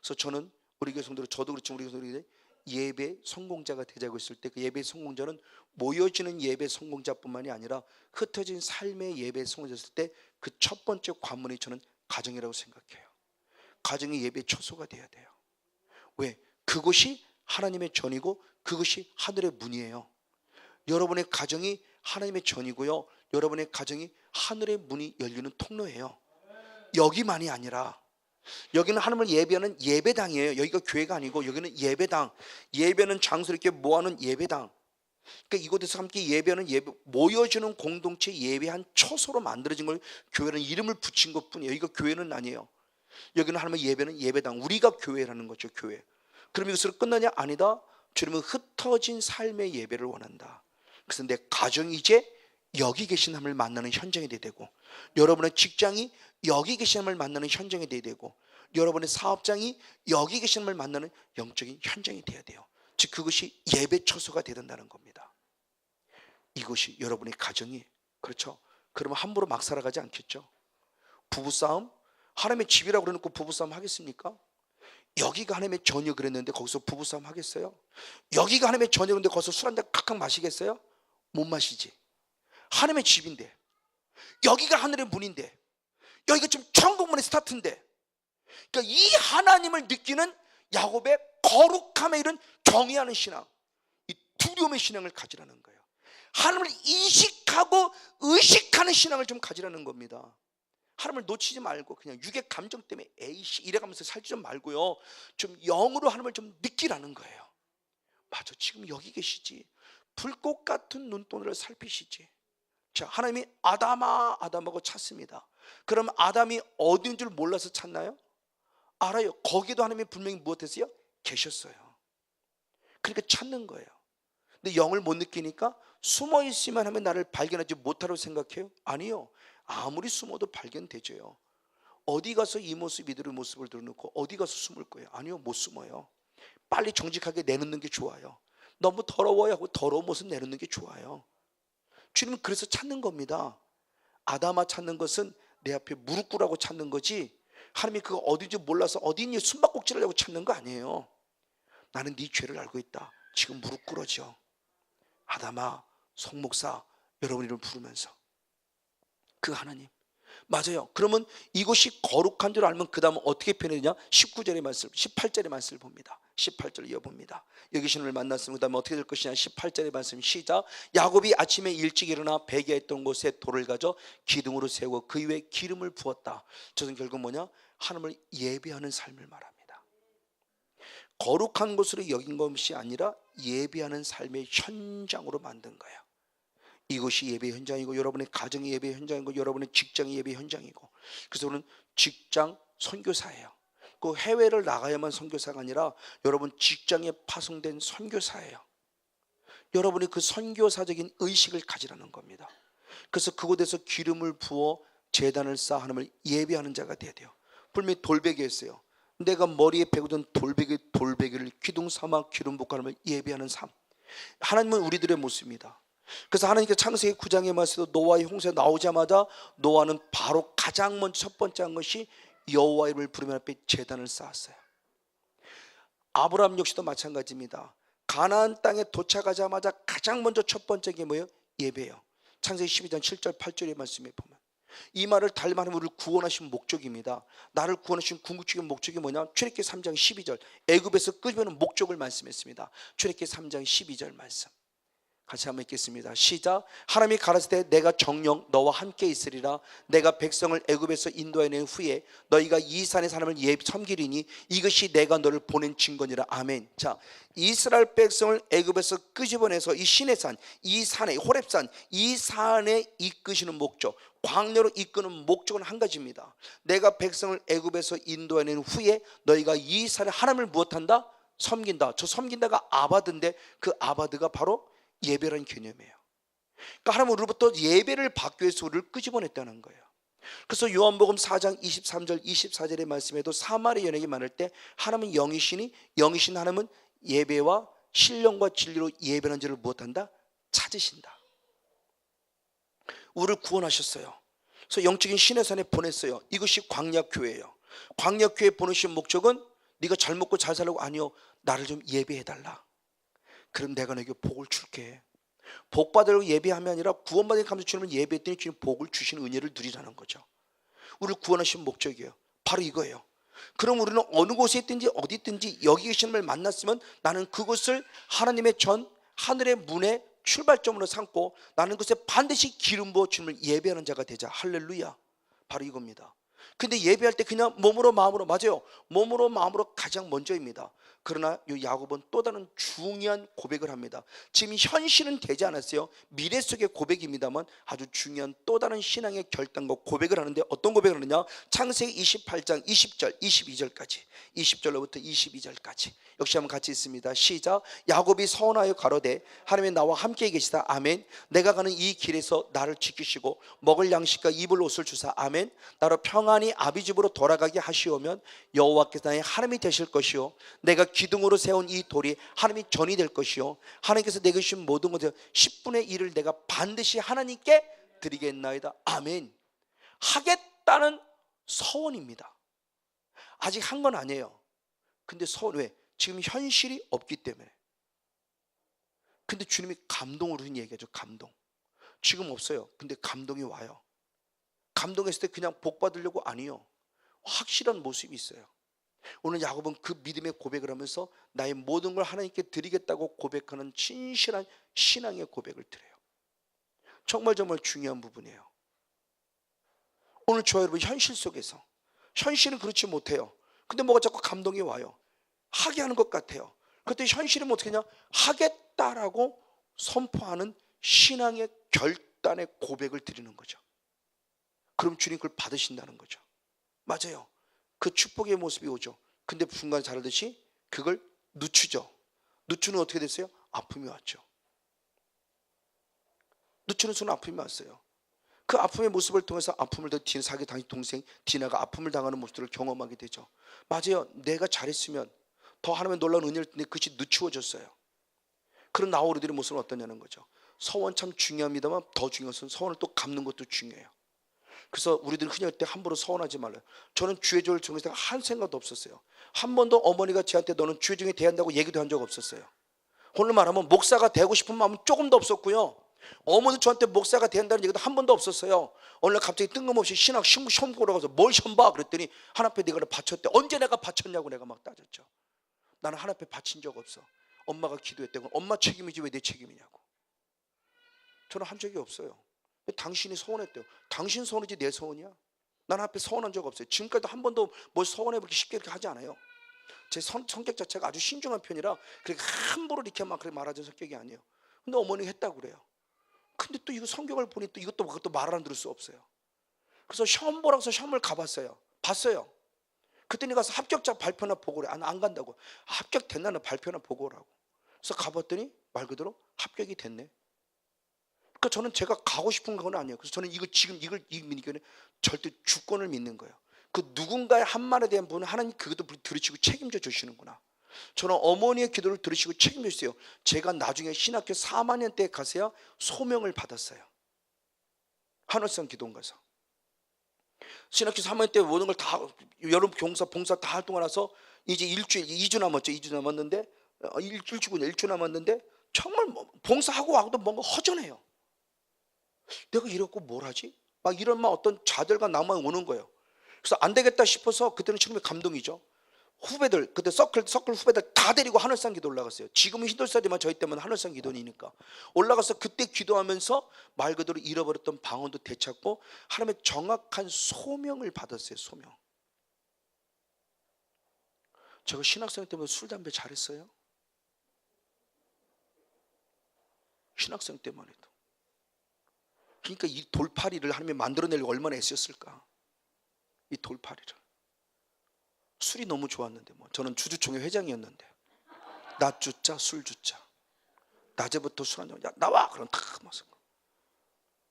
그래서 저는 우리 교회 성도들, 저도 그렇지만 우리 교회 성도들이 예배 성공자가 되자고 했을 때 그 예배 성공자는 모여지는 예배 성공자뿐만이 아니라 흩어진 삶의 예배 성공자였을 때 그 첫 번째 관문이 저는 가정이라고 생각해요. 가정이 예배 초소가 돼야 돼요. 왜? 그것이 하나님의 전이고 그것이 하늘의 문이에요. 여러분의 가정이 하나님의 전이고요, 여러분의 가정이 하늘의 문이 열리는 통로예요. 여기만이 아니라 여기는 하나님을 예배하는 예배당이에요. 여기가 교회가 아니고 여기는 예배당, 예배는 장소를 이렇게 모아놓은 예배당. 그러니까 이곳에서 함께 예배하는 예배, 모여주는 공동체 예배한 초소로 만들어진 걸 교회는 이름을 붙인 것뿐이에요. 여기가 교회는 아니에요. 여기는 하나님의 예배는 예배당, 우리가 교회라는 거죠. 교회. 그럼 이것으로 끝나냐? 아니다. 주님은 흩어진 삶의 예배를 원한다. 그래서 내 가정이 이제 여기 계신 하나님을 만나는 현장이 돼야 되고, 여러분의 직장이 여기 계신 하나님을 만나는 현장이 돼야 되고, 여러분의 사업장이 여기 계신 하나님을 만나는 영적인 현장이 돼야 돼요. 즉 그것이 예배 초소가 되야 된다는 겁니다. 이것이 여러분의 가정이, 그렇죠? 그러면 함부로 막 살아가지 않겠죠? 부부싸움? 하나님의 집이라고 그래놓고 부부싸움 하겠습니까? 여기가 하나님의 전이 그랬는데 거기서 부부싸움 하겠어요? 여기가 하나님의 전이 그랬는데 거기서 술 한잔 칵칵 마시겠어요? 못 마시지. 하나님의 집인데, 여기가 하늘의 문인데, 여기가 지금 천국문의 스타트인데, 그러니까 이 하나님을 느끼는 야곱의 거룩함에 이른 경외하는 신앙, 이 두려움의 신앙을 가지라는 거예요. 하나님을 인식하고 의식하는 신앙을 좀 가지라는 겁니다. 하나님을 놓치지 말고 그냥 육의 감정 때문에 에이씨 이래가면서 살지 좀 말고요, 좀 영으로 하나님을 좀 느끼라는 거예요. 맞아, 지금 여기 계시지. 불꽃 같은 눈동자를 살피시지. 자, 하나님이 아담아 아담하고 찾습니다. 그럼 아담이 어디인 줄 몰라서 찾나요? 알아요. 거기도 하나님이 분명히 무엇했어요? 계셨어요. 그러니까 찾는 거예요. 근데 영을 못 느끼니까 숨어 있으면 하면 나를 발견하지 못하라고 생각해요? 아니요. 아무리 숨어도 발견되죠. 어디 가서 이 모습 이들의 모습을 드러놓고 어디 가서 숨을 거예요? 아니요, 못 숨어요. 빨리 정직하게 내놓는 게 좋아요. 너무 더러워야 하고 더러운 모습 내놓는 게 좋아요. 주님은 그래서 찾는 겁니다. 아담아 찾는 것은 내 앞에 무릎 꿇라고 찾는 거지, 하나님이 그거 어딘지 몰라서 어디 있니 숨바꼭질 하려고 찾는 거 아니에요. 나는 네 죄를 알고 있다. 지금 무릎 꿇어져. 아담아, 송 목사 여러분 이름 부르면서 그 하나님, 맞아요. 그러면 이것이 거룩한 줄 알면 그 다음은 어떻게 표현되냐? 19절의 말씀, 18절의 말씀을 봅니다. 18절 이어봅니다. 여기 신을 만났으면 그 다음에 어떻게 될 것이냐? 18절의 말씀 시작. 야곱이 아침에 일찍 일어나 베개에 있던 곳에 돌을 가져 기둥으로 세우고 그 위에 기름을 부었다. 저는 결국 뭐냐? 하나님을 예배하는 삶을 말합니다. 거룩한 곳으로 여긴 것이 아니라 예배하는 삶의 현장으로 만든 거예요. 이것이 예배 현장이고 여러분의 가정의 예배 현장이고 여러분의 직장의 예배 현장이고, 그래서 우리는 직장 선교사예요. 그 해외를 나가야만 선교사가 아니라 여러분 직장에 파송된 선교사예요. 여러분이 그 선교사적인 의식을 가지라는 겁니다. 그래서 그곳에서 기름을 부어 제단을 쌓아 하나님을 예배하는 자가 돼야 돼요. 분명히 돌베개였어요. 내가 머리에 베고 든 돌베개를 기둥 삼아 기름 붓고 하나님을 예배하는 삶. 하나님은 우리들의 모습입니다. 그래서 하나님께서 창세기 9장에 말씀도 노아의 홍수에 나오자마자 노아는 바로 가장 먼저 첫 번째 한 것이 여호와 이름을 부르며 앞에 제단을 쌓았어요. 아브라함 역시도 마찬가지입니다. 가나안 땅에 도착하자마자 가장 먼저 첫 번째 게 뭐예요? 예배예요. 창세기 12장 7절 8절의 말씀에 보면 이 말을 달리면 우리를 구원하신 목적입니다. 나를 구원하신 궁극적인 목적이 뭐냐? 출애굽기 3장 12절 애굽에서 끄집어내는 목적을 말씀했습니다. 출애굽기 3장 12절 말씀 같이 한번 읽겠습니다. 시작. 하나님이 가라사대 내가 정녕 너와 함께 있으리라. 내가 백성을 애굽에서 인도해낸 후에 너희가 이 산의 하나님을 섬기리니 이것이 내가 너를 보낸 증거니라. 아멘. 자, 이스라엘 백성을 애굽에서 끄집어내서 이 신의 산, 이 산에 호렙산, 이 산에 이끄시는 목적, 광야로 이끄는 목적은 한 가지입니다. 내가 백성을 애굽에서 인도해낸 후에 너희가 이 산에 하나님을 무엇한다? 섬긴다. 저 섬긴다가 아바드인데 그 아바드가 바로 예배라는 개념이에요. 그러니까 하나님 우리로부터 예배를 받기 위해서 우리를 끄집어냈다는 거예요. 그래서 요한복음 4장 23절 24절의 말씀에도 사마리 연예인이 말할 때 하나님은 영이시니 영이신 하나님은 예배와 신령과 진리로 예배하는 자를 무엇한다? 찾으신다. 우리를 구원하셨어요. 그래서 영적인 신의 산에 보냈어요. 이것이 광야교회예요. 광야교회 보내신 목적은 네가 잘 먹고 잘 살라고 아니요, 나를 좀 예배해달라. 그럼 내가 너에게 복을 줄게. 복 받으려고 예배함이 아니라 구원받은 감사 주님을 예배했더니 주님 복을 주신 은혜를 누리라는 거죠. 우리를 구원하신 목적이에요. 바로 이거예요. 그럼 우리는 어느 곳에 있든지 어디 있든지 여기 계신 분을 만났으면 나는 그곳을 하나님의 전 하늘의 문의 출발점으로 삼고 나는 그것에 반드시 기름 부어 주님을 예배하는 자가 되자. 할렐루야. 바로 이겁니다. 근데 예배할 때 그냥 몸으로 마음으로, 맞아요, 몸으로 마음으로 가장 먼저입니다. 그러나 이 야곱은 또 다른 중요한 고백을 합니다. 지금 현실은 되지 않았어요. 미래 속의 고백입니다만 아주 중요한 또 다른 신앙의 결단과 고백을 하는데 어떤 고백을 하느냐? 창세기 28장 20절 22절까지 20절로부터 22절까지 역시 한번 같이 있습니다. 시작. 야곱이 서원하여 가로되 하나님이 나와 함께 계시다. 아멘. 내가 가는 이 길에서 나를 지키시고 먹을 양식과 입을 옷을 주사. 아멘. 나로 평안히 아비 집으로 돌아가게 하시오면 여호와께서 나의 하나님이 되실 것이요 내가 기둥으로 세운 이 돌이 하나님이 전이 될 것이요 하나님께서 내게 주신 모든 것을 10분의 1을 내가 반드시 하나님께 드리겠나이다. 아멘. 하겠다는 서원입니다. 아직 한 건 아니에요. 근데 서원, 왜? 지금 현실이 없기 때문에. 근데 주님이 감동으로 얘기하죠. 감동. 지금 없어요. 근데 감동이 와요. 감동했을 때 그냥 복 받으려고 아니요, 확실한 모습이 있어요. 오늘 야곱은 그 믿음의 고백을 하면서 나의 모든 걸 하나님께 드리겠다고 고백하는 진실한 신앙의 고백을 드려요. 정말 중요한 부분이에요. 오늘 저와 여러분 현실 속에서, 현실은 그렇지 못해요. 근데 뭐가 자꾸 감동이 와요. 하게 하는 것 같아요. 그때 현실은 어떻게 하냐? 하겠다라고 선포하는 신앙의 결단의 고백을 드리는 거죠. 그럼 주님 그걸 받으신다는 거죠. 맞아요. 그 축복의 모습이 오죠. 근데 순간 잘 알듯이 그걸 늦추죠. 늦추는 어떻게 됐어요? 아픔이 왔죠. 늦추는 순간 아픔이 왔어요. 그 아픔의 모습을 통해서 아픔을 더 사기 당신 동생 디나가 아픔을 당하는 모습들을 경험하게 되죠. 맞아요. 내가 잘했으면 더 하나님의 놀라운 은혜를 듣는데 그것이 늦추어졌어요. 그런 나와 우리들의 모습은 어떠냐는 거죠. 서원 참 중요합니다만 더 중요한 것은 서원을 또 갚는 것도 중요해요. 그래서 우리들은 흔히 할 때 함부로 서원하지 말아요. 저는 주의 종을 정해서 한 생각도 없었어요. 한 번도 어머니가 저한테 너는 주의 종이 돼야 한다고 얘기도 한 적 없었어요. 오늘 말하면 목사가 되고 싶은 마음은 조금도 없었고요. 어머니 저한테 목사가 된다는 얘기도 한 번도 없었어요. 어느 날 갑자기 뜬금없이 신학 시험 보러 가서 뭘 시험 봐? 그랬더니 하나님 앞에 내가 바쳤대. 언제 내가 바쳤냐고 내가 막 따졌죠. 나는 하나님 앞에 바친 적 없어. 엄마가 기도했대고 엄마 책임이지 왜 내 책임이냐고. 저는 한 적이 없어요. 당신이 서원했대요. 당신 서원이지 내 서원이야. 나는 앞에 서원한 적 없어요. 지금까지도 한 번도 뭘 서원해 그렇게 쉽게 이렇게 하지 않아요. 제 성격 자체가 아주 신중한 편이라 그렇게 함부로 이렇게 막 그렇게 말하는 성격이 아니에요. 근데 어머니가 했다고 그래요. 근데 또 이거 성경을 보니 또 이것도 그것도 말을 안 들을 수 없어요. 그래서 시험 보라고 해서 시험을 가봤어요. 봤어요. 그때니 가서 합격자 발표나 보고 그래. 안 간다고. 합격됐나는 발표나 보고 오라고. 그래서 가봤더니 말 그대로 합격이 됐네. 그러니까 저는 제가 가고 싶은 건 아니에요. 그래서 저는 이걸 믿으니까 절대 주권을 믿는 거예요. 그 누군가의 한 말에 대한 분은 하나님 그것도 들으시고 책임져 주시는구나. 저는 어머니의 기도를 들으시고 책임져 주세요. 제가 나중에 신학교 4학년 때 가서야 소명을 받았어요. 한월성 기도원 가서. 신학교 3학년 때 모든 걸 다 여름 봉사 다 활동하고 나서 이제 일주일 2주 남았죠. 2주 남았는데 일주 남았는데 정말 봉사하고 와도 뭔가 허전해요. 내가 이러고 뭘 하지? 막 이런 어떤 좌절과 낭만이 오는 거예요. 그래서 안 되겠다 싶어서 그때는 처음에 감동이죠. 후배들 그때 서클 후배들 다 데리고 하늘산 기도 올라갔어요. 지금은 히돌사리만 저희 때문에 하늘산 기도니까 올라가서 그때 기도하면서 말 그대로 잃어버렸던 방언도 되찾고 하나님의 정확한 소명을 받았어요. 소명. 제가 신학생 때문에 술 담배 잘했어요? 신학생 때만 해도. 그러니까 이 돌파리를 하나님이 만들어내려고 얼마나 애쓰셨을까. 이 돌파리를. 술이 너무 좋았는데 저는 주주총회 회장이었는데 낮 주자 술 주자 낮에부터 술 한잔 야 나와 그럼 다 마셔.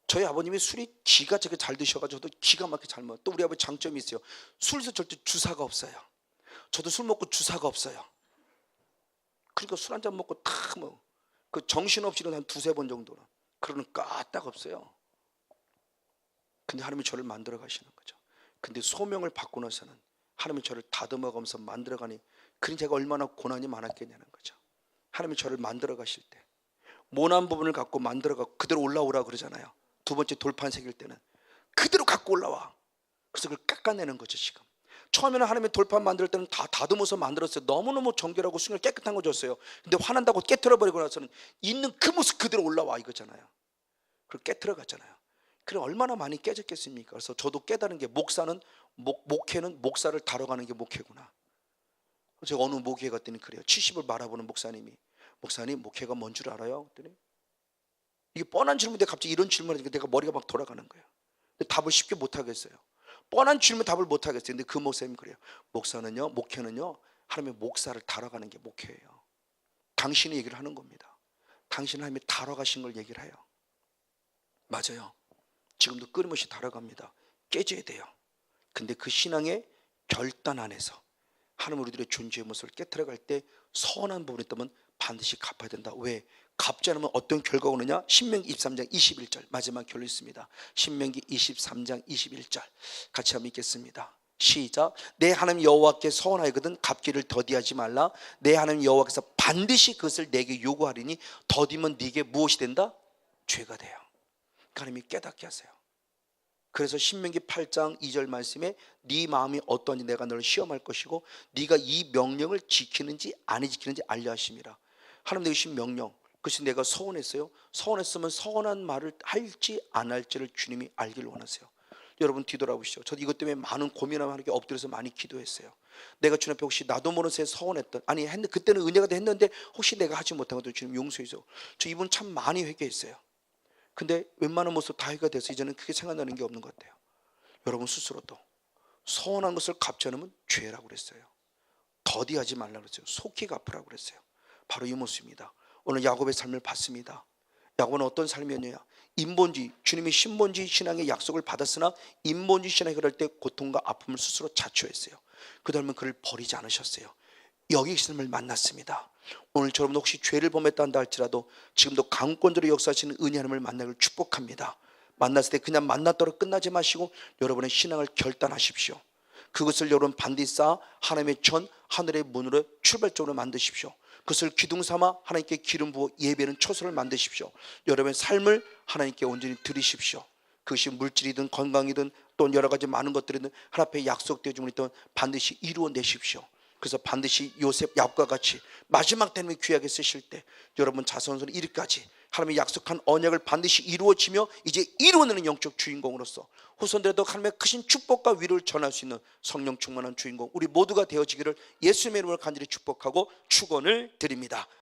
저희 아버님이 술이 기가 되게 잘 드셔가지고 저도 기가 막히게 잘 먹어요. 또 우리 아버지 장점이 있어요. 술에서 절대 주사가 없어요. 저도 술 먹고 주사가 없어요. 그러니까 술 한잔 먹고 다 그 정신없이는 한 2-3번 정도는 그러는 까딱 없어요. 근데 하나님이 저를 만들어 가시는 거죠. 근데 소명을 받고 나서는 하나님이 저를 다듬어가면서 만들어가니 그러니 제가 얼마나 고난이 많았겠냐는 거죠. 하나님이 저를 만들어 가실 때 모난 부분을 갖고 만들어가고 그대로 올라오라 그러잖아요. 두 번째 돌판 새길 때는 그대로 갖고 올라와. 그래서 그걸 깎아내는 거죠. 지금 처음에는 하나님의 돌판 만들 때는 다 다듬어서 만들었어요. 너무너무 정결하고 순결 깨끗한 거 줬어요. 근데 화난다고 깨트려버리고 나서는 있는 그 모습 그대로 올라와 이거잖아요. 그걸 깨트려 갔잖아요. 그래 얼마나 많이 깨졌겠습니까? 그래서 저도 깨달은 게 목회는 목사를 다뤄가는 게 목회구나. 제가 어느 목회에 갔더니 그래요. 70을 바라보는 목사님이 목사님 목회가 뭔 줄 알아요? 그랬더니 이게 뻔한 질문인데 갑자기 이런 질문을 하니까 내가 머리가 막 돌아가는 거예요. 근데 답을 쉽게 못 하겠어요. 뻔한 질문 답을 못 하겠어요. 근데 그 목사님이 그래요. 목회는요 하나님의 목사를 다뤄가는 게 목회예요. 당신이 얘기를 하는 겁니다. 당신은 하나님이 다뤄가신 걸 얘기를 해요. 맞아요. 지금도 끊임없이 다뤄갑니다. 깨져야 돼요. 근데 그 신앙의 결단 안에서 하나님 우리들의 존재의 모습을 깨트려갈 때 서운한 부분이 있다면 반드시 갚아야 된다. 왜? 갚지 않으면 어떤 결과가 오느냐? 신명기 23장 21절 마지막 결론 있습니다. 신명기 23장 21절 같이 한번 읽겠습니다. 시작. 내 하나님 여호와께 서원하여거든 갚기를 더디하지 말라. 내 하나님 여호와께서 반드시 그것을 내게 요구하리니 더디면 네게 무엇이 된다? 죄가 돼요. 하나님이 깨닫게 하세요. 그래서 신명기 8장 2절 말씀에 네 마음이 어떠한지 내가 너를 시험할 것이고 네가 이 명령을 지키는지 안 지키는지 알려 하심이라. 하나님 내게 주신 명령 그것이 내가 서운했어요. 서운했으면 서운한 말을 할지 안 할지를 주님이 알기를 원하세요. 여러분 뒤돌아보시죠. 저도 이것 때문에 많은 고민하며 하나님께 엎드려서 많이 기도했어요. 내가 주님 앞에 혹시 나도 모르는 새에 서운했던 그때는 은혜가 했는데 혹시 내가 하지 못한 것도 주님 용서해 줘. 저 이분 참 많이 회개했어요. 근데 웬만한 모습 다 해가 돼서 이제는 그게 생각나는 게 없는 것 같아요. 여러분 스스로도 서운한 것을 갚지 않으면 죄라고 그랬어요. 더디하지 말라고 그랬어요. 속히 갚으라고 그랬어요. 바로 이 모습입니다. 오늘 야곱의 삶을 봤습니다. 야곱은 어떤 삶이었느냐? 인본주의, 주님이 신본주의 신앙의 약속을 받았으나 인본주의 신앙에 그럴 때 고통과 아픔을 스스로 자초했어요. 그 다음에 그를 버리지 않으셨어요. 여기 계신 분을 만났습니다. 오늘 여러분 혹시 죄를 범했다 한다 할지라도 지금도 강권적으로 역사하시는 은혜 하나님을 만나기를 축복합니다. 만났을 때 그냥 만났더라 끝나지 마시고 여러분의 신앙을 결단하십시오. 그것을 여러분 반드시 쌓아 하나님의 전 하늘의 문으로 출발점으로 만드십시오. 그것을 기둥 삼아 하나님께 기름 부어 예배는 초소를 만드십시오. 여러분의 삶을 하나님께 온전히 드리십시오. 그것이 물질이든 건강이든 또 여러 가지 많은 것들이든 하나님 앞에 약속되어 주면 있던 반드시 이루어내십시오. 그래서 반드시 요셉 야곱과 같이 마지막 때문에 귀하게 쓰실 때 여러분 자손손 이르기까지 하나님의 약속한 언약을 반드시 이루어지며 이제 이루어내는 영적 주인공으로서 후손들에도 하나님의 크신 축복과 위로를 전할 수 있는 성령 충만한 주인공 우리 모두가 되어지기를 예수님의 이름으로 간절히 축복하고 축원을 드립니다.